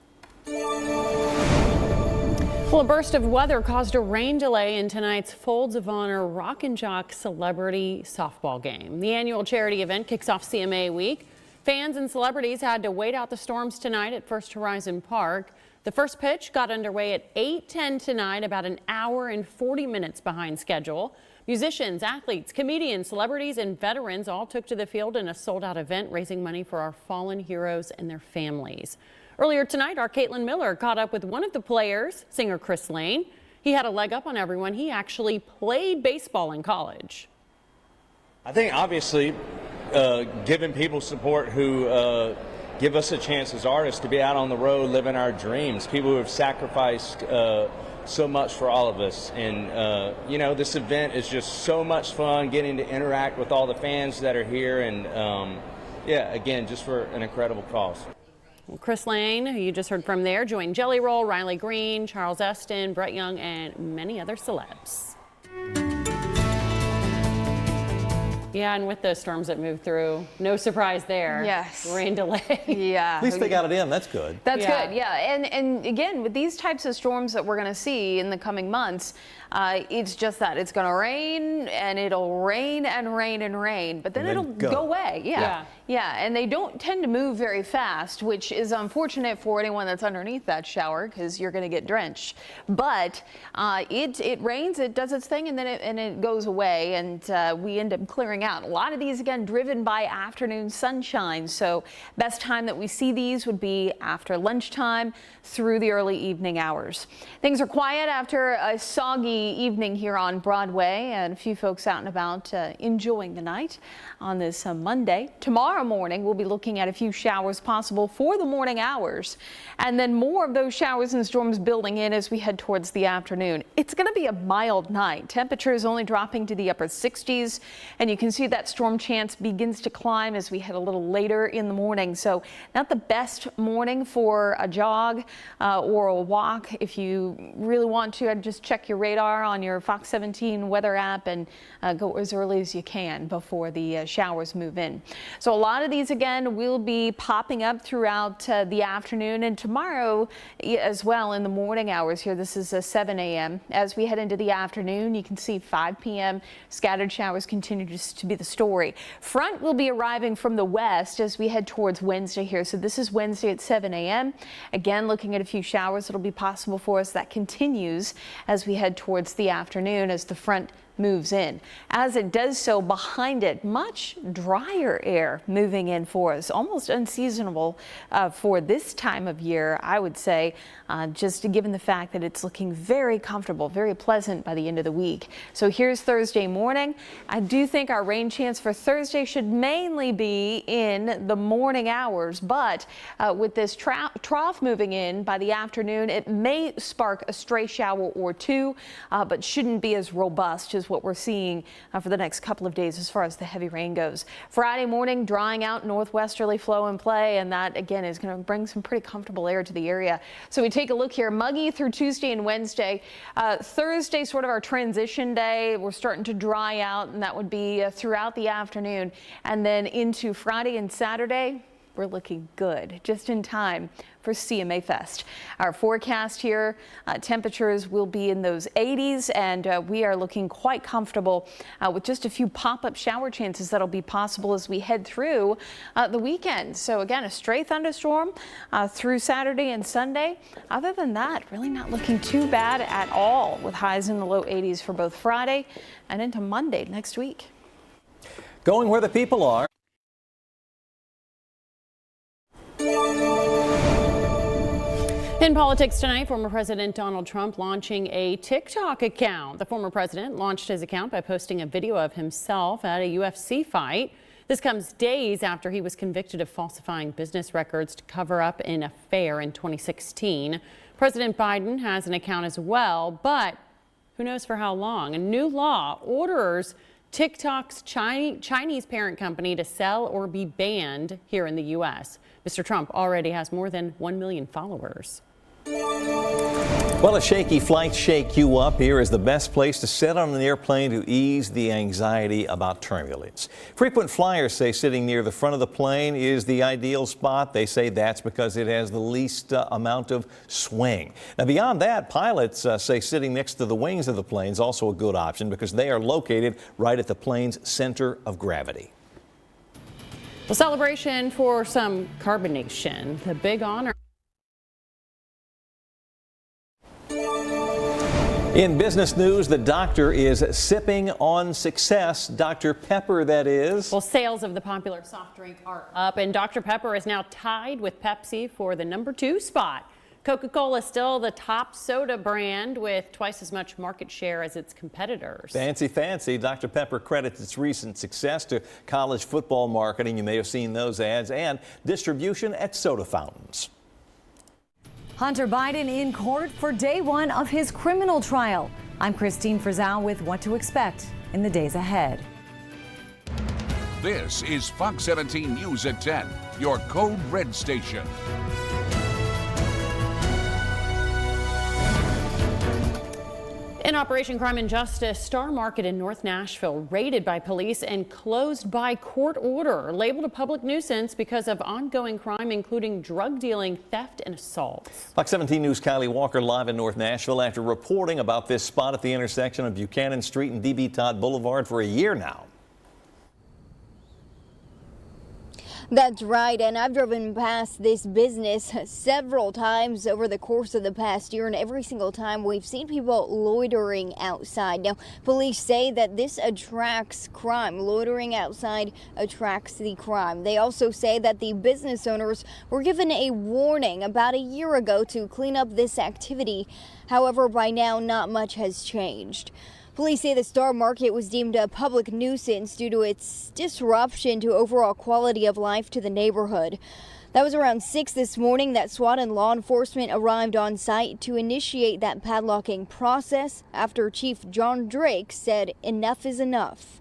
Well, a burst of weather caused a rain delay in tonight's Folds of Honor Rock and Jock Celebrity Softball game. The annual charity event kicks off CMA week. Fans and celebrities had to wait out the storms tonight at First Horizon Park. The first pitch got underway at 8:10 tonight, about an hour and 40 minutes behind schedule. Musicians, athletes, comedians, celebrities, and veterans all took to the field in a sold-out event, raising money for our fallen heroes and their families. Earlier tonight, our Caitlin Miller caught up with one of the players, singer Chris Lane. He had a leg up on everyone. He actually played baseball in college. I think obviously giving people support who give us a chance as artists to be out on the road living our dreams, people who have sacrificed so much for all of us. And you know, this event is just so much fun, getting to interact with all the fans that are here, and yeah, again, just for an incredible cause. Well, Chris Lane, who you just heard from there, joined Jelly Roll, Riley Green, Charles Esten, Brett Young, and many other celebs. Yeah, and with those storms that moved through, no surprise there. Yes. Rain delay. Yeah. At least they got it in. That's good. That's good, yeah. And again, with these types of storms that we're going to see in the coming months, it's just that it's going to rain, and it'll rain and rain and rain, but then it'll go away. Yeah, and they don't tend to move very fast, which is unfortunate for anyone that's underneath that shower, because you're going to get drenched. But it rains, it does its thing, and then it goes away, and we end up clearing out. A lot of these, again, driven by afternoon sunshine. So best time that we see these would be after lunchtime through the early evening hours. Things are quiet after a soggy evening here on Broadway, and a few folks out and about enjoying the night on this Monday. Tomorrow morning, we'll be looking at a few showers possible for the morning hours, and then more of those showers and storms building in as we head towards the afternoon. It's going to be a mild night. Temperatures only dropping to the upper 60s, and you can see that storm chance begins to climb as we head a little later in the morning. So not the best morning for a jog or a walk. If you really want to, I'd just check your radar on your Fox 17 weather app and go as early as you can before the showers move in. So a lot of these, again, will be popping up throughout the afternoon and tomorrow as well in the morning hours here. This is 7 a.m. As we head into the afternoon, you can see 5 p.m. scattered showers continue to be the story. Front will be arriving from the west as we head towards Wednesday here. So this is Wednesday at 7 a.m. Again, looking at a few showers that'll be possible for us. That continues as we head towards the afternoon as the front moves in. As it does so, behind it, much drier air moving in for us, almost unseasonable for this time of year, I would say, just given the fact that it's looking very comfortable, very pleasant by the end of the week. So here's Thursday morning. I do think our rain chance for Thursday should mainly be in the morning hours, but with this trough moving in by the afternoon, it may spark a stray shower or two, but shouldn't be as robust as what we're seeing for the next couple of days as far as the heavy rain goes. Friday morning, drying out, northwesterly flow in play, and that again is going to bring some pretty comfortable air to the area. So we take a look here, muggy through Tuesday and Wednesday. Thursday, sort of our transition day. We're starting to dry out, and that would be throughout the afternoon. And then into Friday and Saturday, we're looking good, just in time for CMA Fest. Our forecast here, temperatures will be in those 80s, and we are looking quite comfortable with just a few pop-up shower chances that'll be possible as we head through the weekend. So again, a stray thunderstorm through Saturday and Sunday. Other than that, really not looking too bad at all, with highs in the low 80s for both Friday and into Monday next week. Going where the people are. In politics tonight, former President Donald Trump launching a TikTok account. The former president launched his account by posting a video of himself at a UFC fight. This comes days after he was convicted of falsifying business records to cover up an affair in 2016. President Biden has an account as well, but who knows for how long. A new law orders TikTok's Chinese parent company to sell or be banned here in the U.S. Mr. Trump already has more than 1 million followers. Well, a shaky flight shake you up here is the best place to sit on an airplane to ease the anxiety about turbulence. Frequent flyers say sitting near the front of the plane is the ideal spot. They say that's because it has the least amount of swing. Now, beyond that, pilots say sitting next to the wings of the plane is also a good option because they are located right at the plane's center of gravity. A celebration for some carbonation, the big honor. In business news, the doctor is sipping on success. Dr. Pepper, that is. Well, sales of the popular soft drink are up, and Dr. Pepper is now tied with Pepsi for the #2 spot. Coca-Cola is still the top soda brand with twice as much market share as its competitors. Fancy. Dr. Pepper credits its recent success to college football marketing. You may have seen those ads, and distribution at soda fountains. Hunter Biden in court for day one of his criminal trial. I'm Christine Frizzell with what to expect in the days ahead. This is Fox 17 News at 10, your Code Red station. In Operation Crime and Justice, Star Market in North Nashville raided by police and closed by court order, labeled a public nuisance because of ongoing crime, including drug dealing, theft, and assaults. Fox 17 News' Kylie Walker live in North Nashville after reporting about this spot at the intersection of Buchanan Street and D.B. Todd Boulevard for a year now. That's right, and I've driven past this business several times over the course of the past year, and every single time we've seen people loitering outside. Now, police say that this attracts crime. Loitering outside attracts the crime. They also say that the business owners were given a warning about a year ago to clean up this activity. However, by now, not much has changed. Police say the Star Market was deemed a public nuisance due to its disruption to overall quality of life to the neighborhood. That was around 6 this morning that SWAT and law enforcement arrived on site to initiate that padlocking process after Chief John Drake said enough is enough.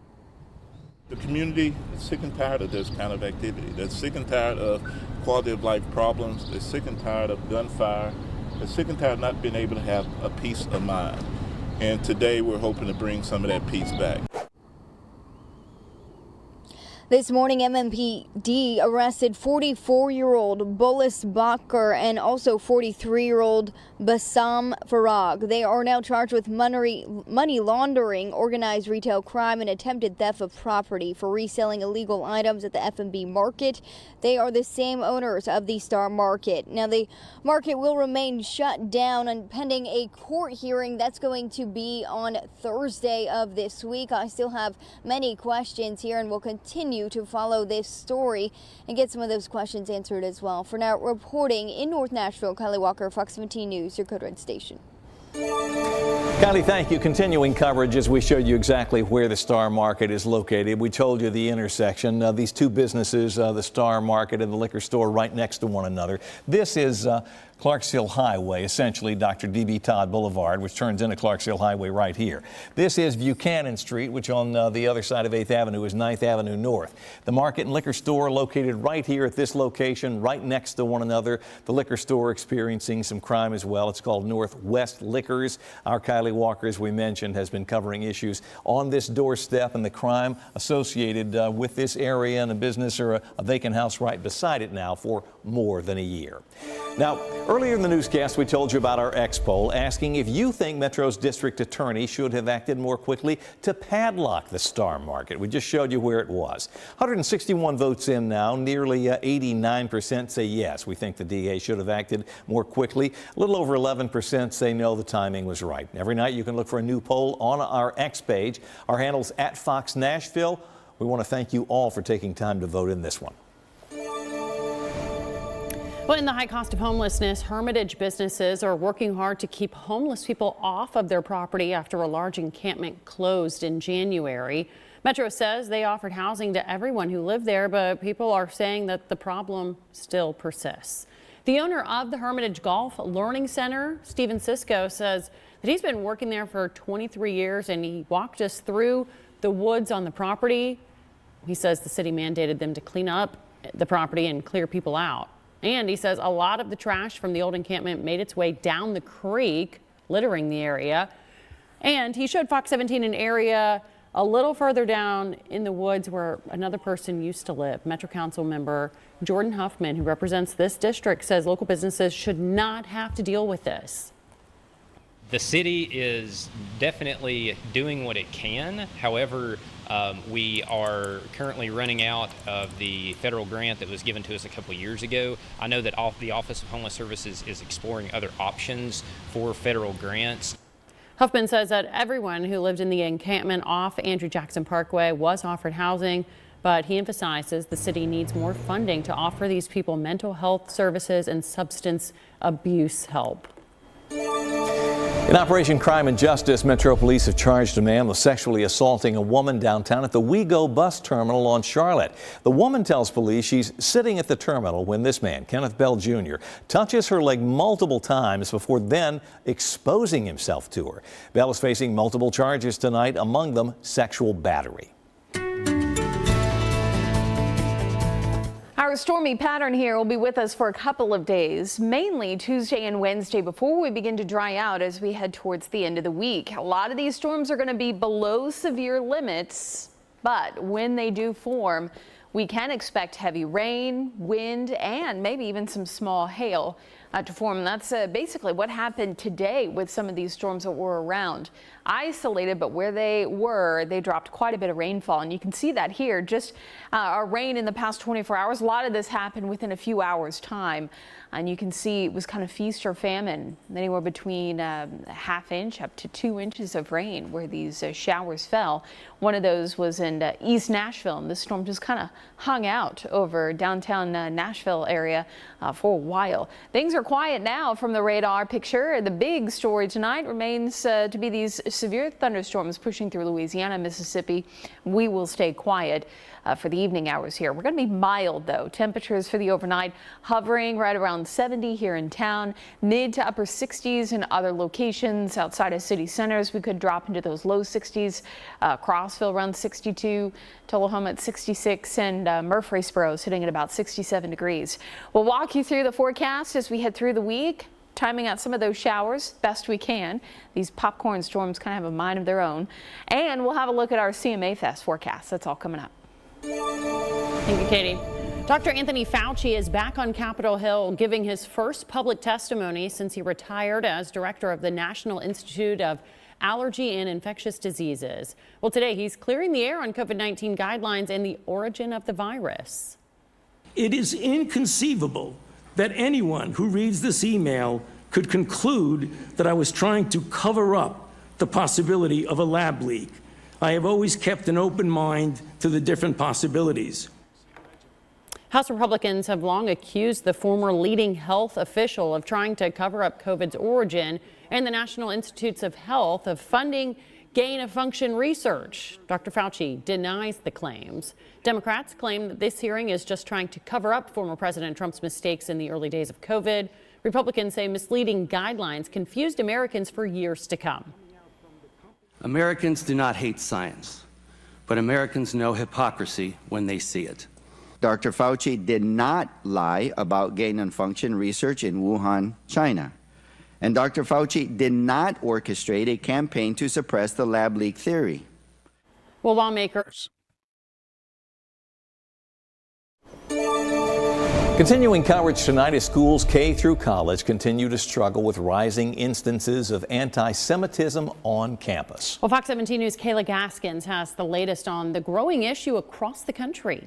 The community is sick and tired of this kind of activity. They're sick and tired of quality of life problems. They're sick and tired of gunfire. They're sick and tired of not being able to have a peace of mind. And today we're hoping to bring some of that peace back. This morning, MMPD arrested 44-year-old Bolis Bakker and also 43-year-old Bassam Farag. They are now charged with money laundering, organized retail crime, and attempted theft of property for reselling illegal items at the F&B market. They are the same owners of the Star Market. Now, the market will remain shut down and pending a court hearing that's going to be on Thursday of this week. I still have many questions here and will continue to follow this story and get some of those questions answered as well. For now, reporting in North Nashville, Kylie Walker, Fox 17 News, your Code Red station. Kylie, thank you. Continuing coverage as we showed you exactly where the Star Market is located. We told you the intersection. These two businesses, the Star Market and the liquor store, right next to one another. This is Clarksville Highway, essentially Dr. D.B. Todd Boulevard, which turns into Clarksville Highway right here. This is Buchanan Street, which on the other side of 8th Avenue is 9th Avenue North. The market and liquor store located right here at this location, right next to one another. The liquor store experiencing some crime as well. It's called Northwest Liquors. Our Kylie Walker, as we mentioned, has been covering issues on this doorstep and the crime associated with this area and a business or a vacant house right beside it now for more than a year. Now, earlier in the newscast, we told you about our X poll asking if you think Metro's district attorney should have acted more quickly to padlock the Star Market. We just showed you where it was. 161 votes in now. Nearly 89% say yes. We think the DA should have acted more quickly. A little over 11% say no, the timing was right. Every night you can look for a new poll on our X page. Our handle's @Fox Nashville. We want to thank you all for taking time to vote in this one. Well, in the high cost of homelessness, Hermitage businesses are working hard to keep homeless people off of their property after a large encampment closed in January. Metro says they offered housing to everyone who lived there, but people are saying that the problem still persists. The owner of the Hermitage Golf Learning Center, Stephen Sisko, says that he's been working there for 23 years and he walked us through the woods on the property. He says the city mandated them to clean up the property and clear people out. And he says a lot of the trash from the old encampment made its way down the creek, littering the area. And he showed Fox 17 an area a little further down in the woods where another person used to live. Metro Council member Jordan Huffman, who represents this district, says local businesses should not have to deal with this. The city is definitely doing what it can. However, we are currently running out of the federal grant that was given to us a couple years ago. I know that the Office of Homeless Services is exploring other options for federal grants. Huffman says that everyone who lived in the encampment off Andrew Jackson Parkway was offered housing, but he emphasizes the city needs more funding to offer these people mental health services and substance abuse help. In Operation Crime and Justice, Metro Police have charged a man with sexually assaulting a woman downtown at the WeGo bus terminal on Charlotte. The woman tells police she's sitting at the terminal when this man, Kenneth Bell Jr., touches her leg multiple times before then exposing himself to her. Bell is facing multiple charges tonight, among them sexual battery. Our stormy pattern here will be with us for a couple of days, mainly Tuesday and Wednesday before we begin to dry out as we head towards the end of the week. A lot of these storms are going to be below severe limits, but when they do form, we can expect heavy rain, wind, and maybe even some small hail. to form. That's basically what happened today with some of these storms that were around. Isolated, but where they were, they dropped quite a bit of rainfall. And you can see that here, just our rain in the past 24 hours. A lot of this happened within a few hours time. And you can see it was kind of feast or famine, anywhere between a ½ inch up to 2 inches of rain where these showers fell. One of those was in East Nashville, and this storm just kind of hung out over downtown Nashville area for a while. Things are quiet now from the radar picture. The big story tonight remains to be these severe thunderstorms pushing through Louisiana, Mississippi. We will stay quiet for the evening hours here. We're going to be mild, though. Temperatures for the overnight hovering right around 70 here in town, mid to upper 60s in other locations outside of city centers. We could drop into those low 60s. Crossville around 62, Tullahoma at 66, and Murfreesboro sitting at about 67 degrees. We'll walk you through the forecast as we head through the week, timing out some of those showers best we can. These popcorn storms kind of have a mind of their own. And we'll have a look at our CMA Fest forecast. That's all coming up. Thank you, Katie. Dr. Anthony Fauci is back on Capitol Hill giving his first public testimony since he retired as director of the National Institute of Allergy and Infectious Diseases. Well, today he's clearing the air on COVID-19 guidelines and the origin of the virus. It is inconceivable that anyone who reads this email could conclude that I was trying to cover up the possibility of a lab leak. I have always kept an open mind to the different possibilities. House Republicans have long accused the former leading health official of trying to cover up COVID's origin and the National Institutes of Health of funding gain-of-function research. Dr. Fauci denies the claims. Democrats claim that this hearing is just trying to cover up former President Trump's mistakes in the early days of COVID. Republicans say misleading guidelines confused Americans for years to come. Americans do not hate science, but Americans know hypocrisy when they see it. Dr. Fauci did not lie about gain-of-function research in Wuhan, China. And Dr. Fauci did not orchestrate a campaign to suppress the lab leak theory. Well, lawmakers. Continuing coverage tonight as schools K through college continue to struggle with rising instances of anti-Semitism on campus. Well, Fox 17 News' Kayla Gaskins has the latest on the growing issue across the country.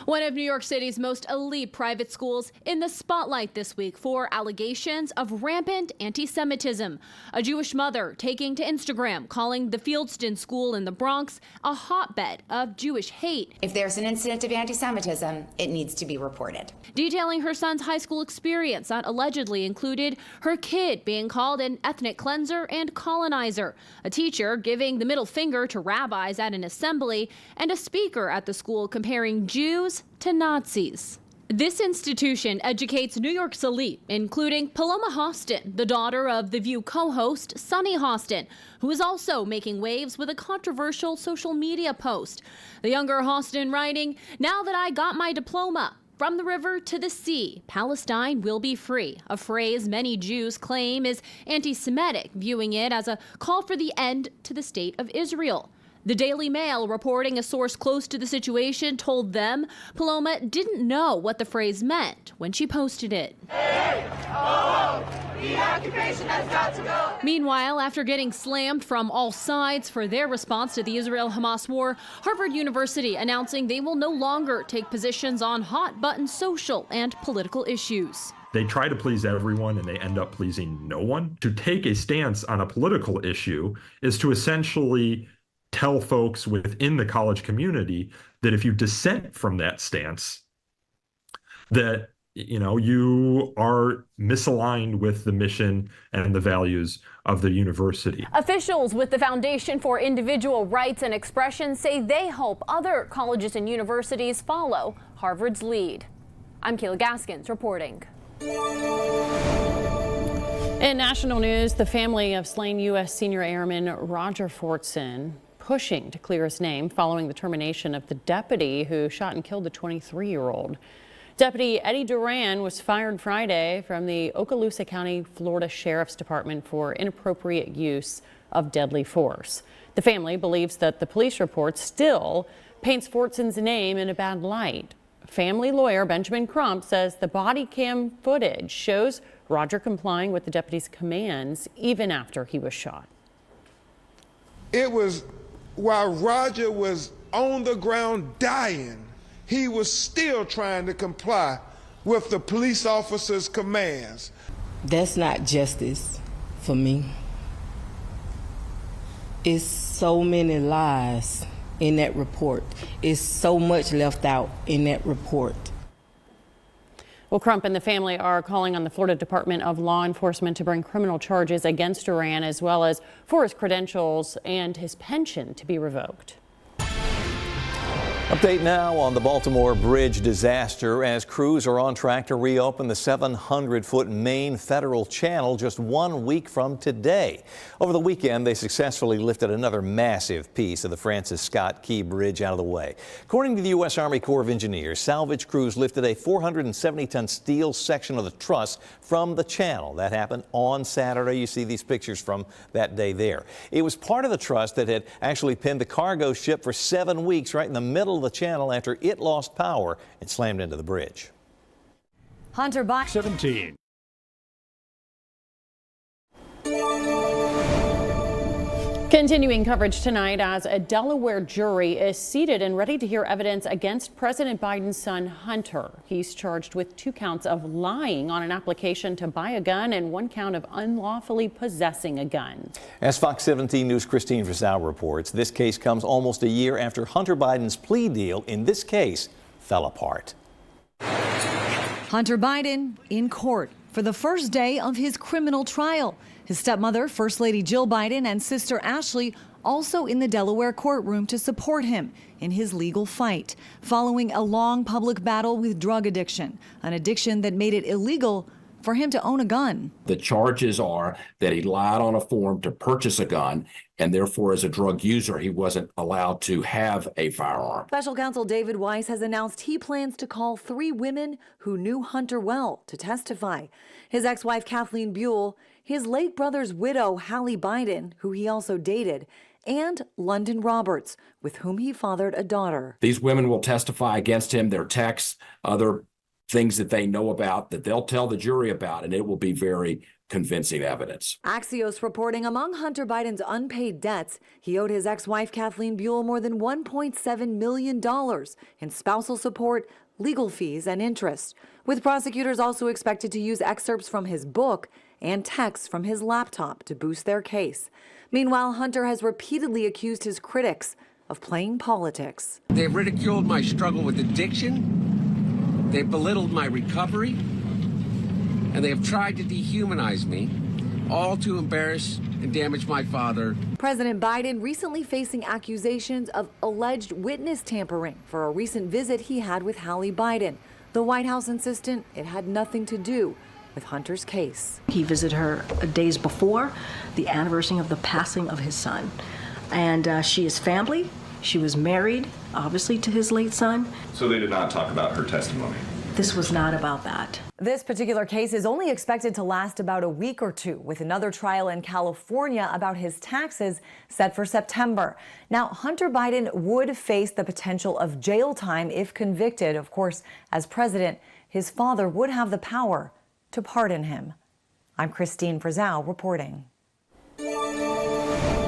One of New York City's most elite private schools in the spotlight this week for allegations of rampant anti-Semitism. A Jewish mother taking to Instagram, calling the Fieldston School in the Bronx a hotbed of Jewish hate. If there's an incident of anti-Semitism, it needs to be reported. Detailing her son's high school experience that allegedly included her kid being called an ethnic cleanser and colonizer, a teacher giving the middle finger to rabbis at an assembly, and a speaker at the school comparing Jews to Nazis. This institution educates New York's elite, including Paloma Hostin, the daughter of The View co-host Sunny Hostin, who is also making waves with a controversial social media post. The younger Hostin writing, "Now that I got my diploma, from the river to the sea, Palestine will be free," a phrase many Jews claim is anti-Semitic, viewing it as a call for the end to the state of Israel. The Daily Mail, reporting a source close to the situation, told them Paloma didn't know what the phrase meant when she posted it. Hey, oh, the occupation has got to go. Meanwhile, after getting slammed from all sides for their response to the Israel-Hamas war, Harvard University announcing they will no longer take positions on hot-button social and political issues. They try to please everyone and they end up pleasing no one. To take a stance on a political issue is to essentially tell folks within the college community that if you dissent from that stance, that, you know, you are misaligned with the mission and the values of the university. Officials with the Foundation for Individual Rights and Expression say they hope other colleges and universities follow Harvard's lead. I'm Kayla Gaskins reporting. In national news, the family of slain U.S. senior airman Roger Fortson pushing to clear his name following the termination of the deputy who shot and killed the 23-year-old. Deputy Eddie Duran was fired Friday from the Okaloosa County, Florida Sheriff's Department for inappropriate use of deadly force. The family believes that the police report still paints Fortson's name in a bad light. Family lawyer Benjamin Crump says the body cam footage shows Roger complying with the deputy's commands even after he was shot. It was while Roger was on the ground dying, he was still trying to comply with the police officer's commands. That's not justice for me. It's so many lies in that report. It's so much left out in that report. Well, Crump and the family are calling on the Florida Department of Law Enforcement to bring criminal charges against Duran, as well as for his credentials and his pension to be revoked. Update now on the Baltimore Bridge disaster as crews are on track to reopen the 700-foot main federal channel just 1 week from today. Over the weekend, they successfully lifted another massive piece of the Francis Scott Key Bridge out of the way. According to the U.S. Army Corps of Engineers, salvage crews lifted a 470-ton steel section of the truss from the channel. That happened on Saturday. You see these pictures from that day there. It was part of the truss that had actually pinned the cargo ship for 7 weeks right in the middle of the channel after it lost power and slammed into the bridge. Hunter Biden. 17. Continuing coverage tonight as a Delaware jury is seated and ready to hear evidence against President Biden's son Hunter. He's charged with 2 counts of lying on an application to buy a gun and 1 count of unlawfully possessing a gun. As Fox 17 News' Christine Frizzell reports, this case comes almost a year after Hunter Biden's plea deal in this case fell apart. Hunter Biden in court for the first day of his criminal trial. His stepmother, First Lady Jill Biden, and sister Ashley also in the Delaware courtroom to support him in his legal fight, following a long public battle with drug addiction, an addiction that made it illegal for him to own a gun. The charges are that he lied on a form to purchase a gun, and therefore as a drug user, he wasn't allowed to have a firearm. Special counsel David Weiss has announced he plans to call 3 women who knew Hunter well to testify. His ex-wife Kathleen Buell, his late brother's widow Hallie Biden, who he also dated, and London Roberts, with whom he fathered a daughter. These women will testify against him, their texts, other things that they know about that they'll tell the jury about, and it will be very convincing evidence. Axios reporting among Hunter Biden's unpaid debts, he owed his ex-wife Kathleen Buell more than $1.7 million in spousal support, legal fees, and interest, with prosecutors also expected to use excerpts from his book and texts from his laptop to boost their case. Meanwhile, Hunter has repeatedly accused his critics of playing politics. They've ridiculed my struggle with addiction, they've belittled my recovery, and they have tried to dehumanize me, all to embarrass and damage my father. President Biden recently facing accusations of alleged witness tampering for a recent visit he had with Hallie Biden. The White House insistent it had nothing to do with Hunter's case. He visited her days before the anniversary of the passing of his son. And she is family. She was married, obviously, to his late son. So they did not talk about her testimony? This was not about that. This particular case is only expected to last about a week or 2, with another trial in California about his taxes set for September. Now, Hunter Biden would face the potential of jail time if convicted. Of course, as president, his father would have the power to pardon him. I'm Christine Frizzell reporting.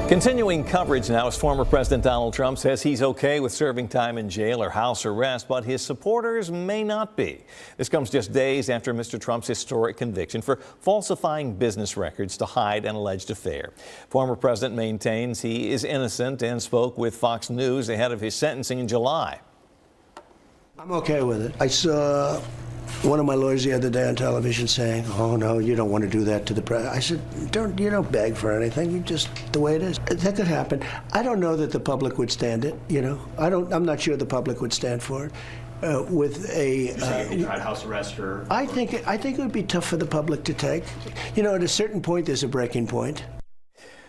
Continuing coverage now as former President Donald Trump says he's okay with serving time in jail or house arrest, but his supporters may not be. This comes just days after Mr. Trump's historic conviction for falsifying business records to hide an alleged affair. Former president maintains he is innocent and spoke with Fox News ahead of his sentencing in July. I'm okay with it. I saw one of my lawyers the other day on television saying, "Oh no, you don't want to do that to the president." I said, you don't beg for anything. You just the way it is. That could happen. I don't know that the public would stand it. I'm not sure the public would stand for it. With a if you tried house arrest or I think it would be tough for the public to take. At a certain point, there's a breaking point.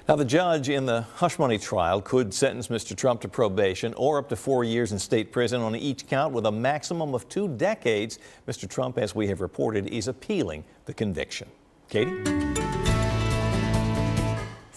Now, the judge in the hush money trial could sentence Mr. Trump to probation or up to 4 years in state prison on each count with a maximum of 2 decades. Mr. Trump, as we have reported, is appealing the conviction. Katie?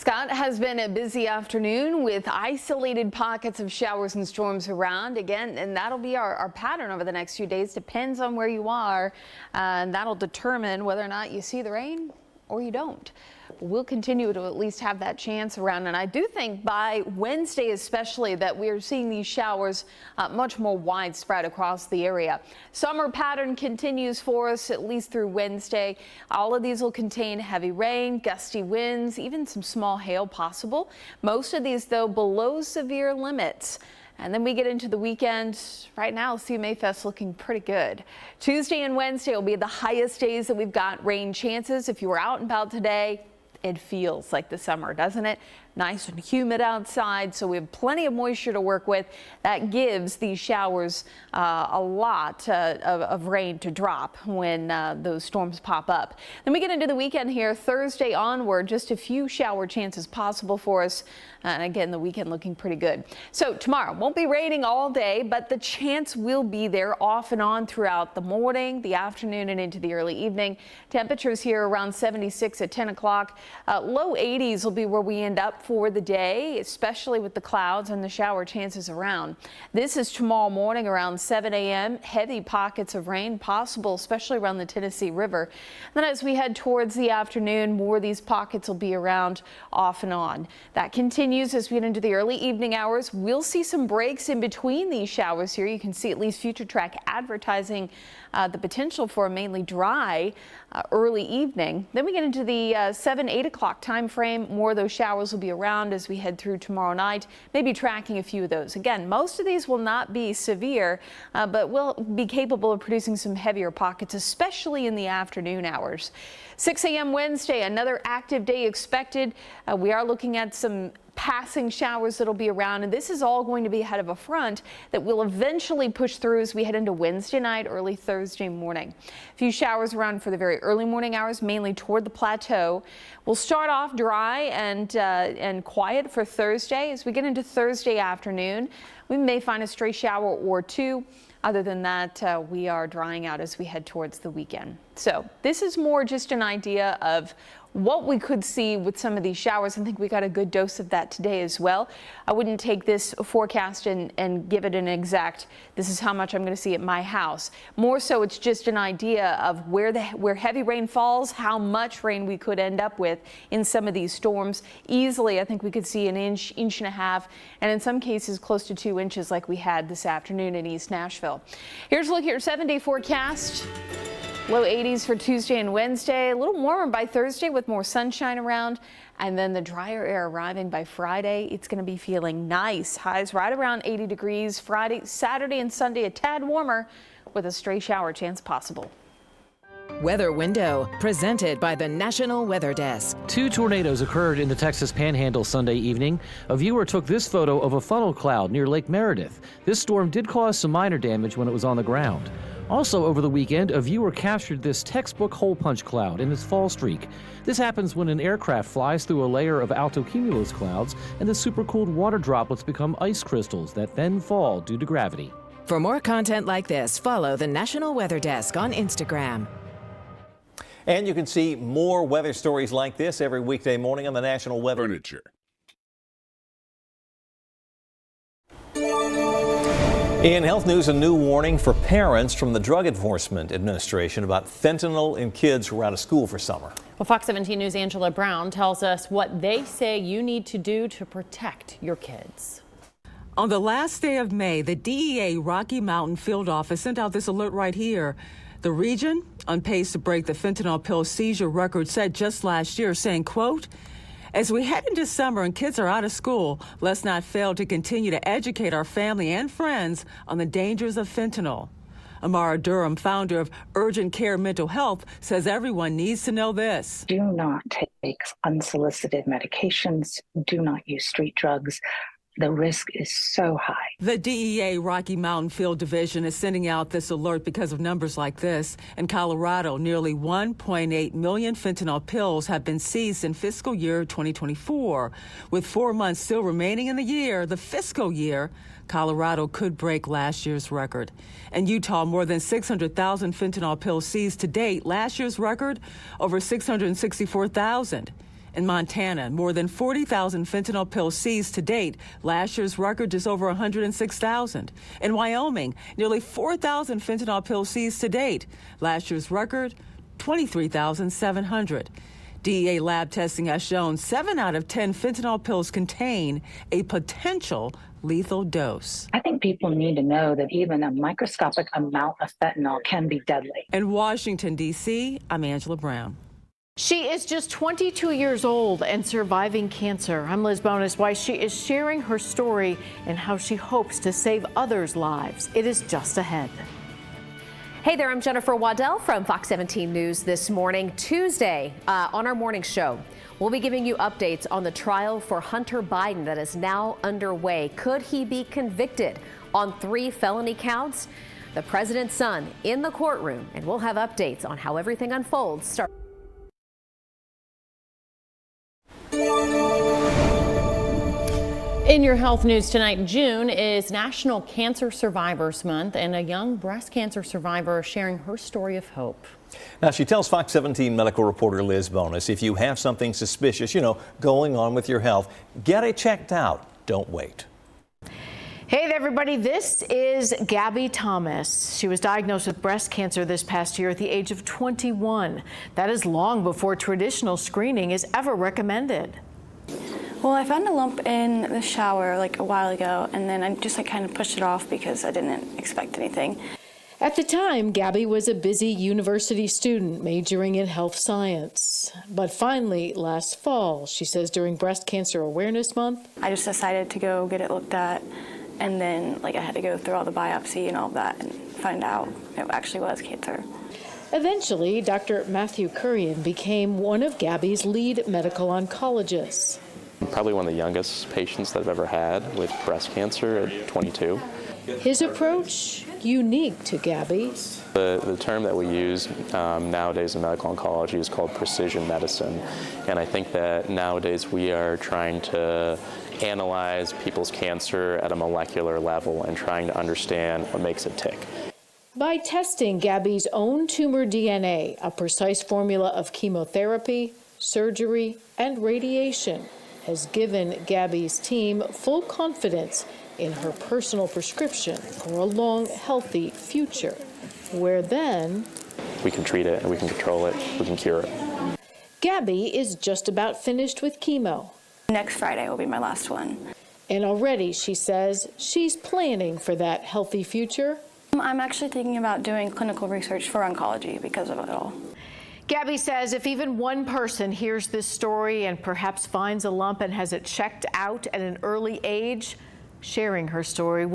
Scott, has been a busy afternoon with isolated pockets of showers and storms around again, and that'll be our pattern over the next few days. Depends on where you are, and that'll determine whether or not you see the rain or you don't. We'll continue to at least have that chance around, and I do think by Wednesday especially that we're seeing these showers much more widespread across the area. Summer pattern continues for us at least through Wednesday. All of these will contain heavy rain, gusty winds, even some small hail possible. Most of these though below severe limits. And then we get into the weekend. Right now, CMA Fest looking pretty good. Tuesday and Wednesday will be the highest days that we've got rain chances. If you were out and about today, it feels like the summer, doesn't it? Nice and humid outside, so we have plenty of moisture to work with. That gives these showers a lot of rain to drop when those storms pop up. Then we get into the weekend here, Thursday onward, just a few shower chances possible for us. And again, the weekend looking pretty good. So tomorrow won't be raining all day, but the chance will be there off and on throughout the morning, the afternoon, and into the early evening. Temperatures here around 76 at 10 o'clock. Low 80s will be where we end up for the day, especially with the clouds and the shower chances around. This is tomorrow morning around 7 a.m. Heavy pockets of rain possible, especially around the Tennessee River. Then as we head towards the afternoon, more of these pockets will be around off and on. That continues as we get into the early evening hours. We'll see some breaks in between these showers here. You can see at least Future Track advertising the potential for a mainly dry early evening. Then we get into the 7-8 o'clock time frame. More of those showers will be around as we head through tomorrow night, maybe tracking a few of those. Again, most of these will not be severe, but will be capable of producing some heavier pockets, especially in the afternoon hours. 6 a.m. Wednesday, another active day expected. We are looking at some passing showers that'll be around, and this is all going to be ahead of a front that will eventually push through as we head into Wednesday night, early Thursday morning. A few showers around for the very early morning hours, mainly toward the plateau. We'll start off dry and quiet for Thursday. As we get into Thursday afternoon, we may find a stray shower or two. Other than that, we are drying out as we head towards the weekend. So this is more just an idea of what we could see with some of these showers. I think we got a good dose of that today as well. I wouldn't take this forecast and give it an exact, this is how much I'm going to see at my house. More so, it's just an idea of where heavy rain falls, how much rain we could end up with in some of these storms. Easily, I think we could see an inch, inch and a half, and in some cases close to 2 inches like we had this afternoon in East Nashville. Here's a look at your 7-day forecast. Low 80s for Tuesday and Wednesday, a little warmer by Thursday with more sunshine around, and then the drier air arriving by Friday. It's going to be feeling nice. Highs right around 80 degrees. Friday, Saturday, and Sunday a tad warmer with a stray shower chance possible. Weather Window, presented by the National Weather Desk. 2 tornadoes occurred in the Texas Panhandle Sunday evening. A viewer took this photo of a funnel cloud near Lake Meredith. This storm did cause some minor damage when it was on the ground. Also over the weekend, a viewer captured this textbook hole punch cloud in its fall streak. This happens when an aircraft flies through a layer of altocumulus clouds and the supercooled water droplets become ice crystals that then fall due to gravity. For more content like this, follow the National Weather Desk on Instagram. And you can see more weather stories like this every weekday morning on the National Weather. Furniture. In health news, a new warning for parents from the Drug Enforcement Administration about fentanyl in kids who are out of school for summer. Well, Fox 17 News' Angela Brown tells us what they say you need to do to protect your kids. On the last day of May, the DEA Rocky Mountain Field Office sent out this alert right here. The region, on pace to break the fentanyl pill seizure record set just last year, saying, quote, as we head into summer and kids are out of school, let's not fail to continue to educate our family and friends on the dangers of fentanyl. Amara Durham, founder of Urgent Care Mental Health, says everyone needs to know this. Do not take unsolicited medications. Do not use street drugs. The risk is so high. The DEA Rocky Mountain Field Division is sending out this alert because of numbers like this. In Colorado, nearly 1.8 million fentanyl pills have been seized in fiscal year 2024. With 4 months still remaining in the year, the fiscal year, Colorado could break last year's record. In Utah, more than 600,000 fentanyl pills seized to date. Last year's record, over 664,000. In Montana, more than 40,000 fentanyl pills seized to date. Last year's record just over 106,000. In Wyoming, nearly 4,000 fentanyl pills seized to date. Last year's record, 23,700. DEA lab testing has shown 7 out of 10 fentanyl pills contain a potential lethal dose. I think people need to know that even a microscopic amount of fentanyl can be deadly. In Washington, D.C., I'm Angela Brown. She is just 22 years old and surviving cancer. I'm Liz Bonus. Why she is sharing her story and how she hopes to save others' lives. It is just ahead. Hey there, I'm Jennifer Waddell from Fox 17 News this morning. Tuesday on our morning show, we'll be giving you updates on the trial for Hunter Biden that is now underway. Could he be convicted on 3 felony counts? The president's son in the courtroom, and we'll have updates on how everything unfolds. In your health news tonight, June is National Cancer Survivors Month, and a young breast cancer survivor is sharing her story of hope. Now, she tells Fox 17 medical reporter Liz Bonus, if you have something suspicious, going on with your health, get it checked out. Don't wait. Hey there, everybody. This is Gabby Thomas. She was diagnosed with breast cancer this past year at the age of 21. That is long before traditional screening is ever recommended. Well, I found a lump in the shower a while ago, and then I just kind of pushed it off because I didn't expect anything. At the time, Gabby was a busy university student majoring in health science. But finally, last fall, she says during Breast Cancer Awareness Month, I just decided to go get it looked at, and then I had to go through all the biopsy and all of that and find out it actually was cancer. Eventually, Dr. Matthew Kurian became one of Gabby's lead medical oncologists. Probably one of the youngest patients that I've ever had with breast cancer at 22. His approach, unique to Gabby's. The term that we use nowadays in medical oncology is called precision medicine. And I think that nowadays we are trying to analyze people's cancer at a molecular level and trying to understand what makes it tick. By testing Gabby's own tumor DNA, a precise formula of chemotherapy, surgery, and radiation has given Gabby's team full confidence in her personal prescription for a long, healthy future, where then we can treat it and we can control it, we can cure it. Gabby is just about finished with chemo. Next Friday will be my last one. And already, she says, she's planning for that healthy future. I'm actually thinking about doing clinical research for oncology because of it all. Gabby says if even one person hears this story and perhaps finds a lump and has it checked out at an early age, sharing her story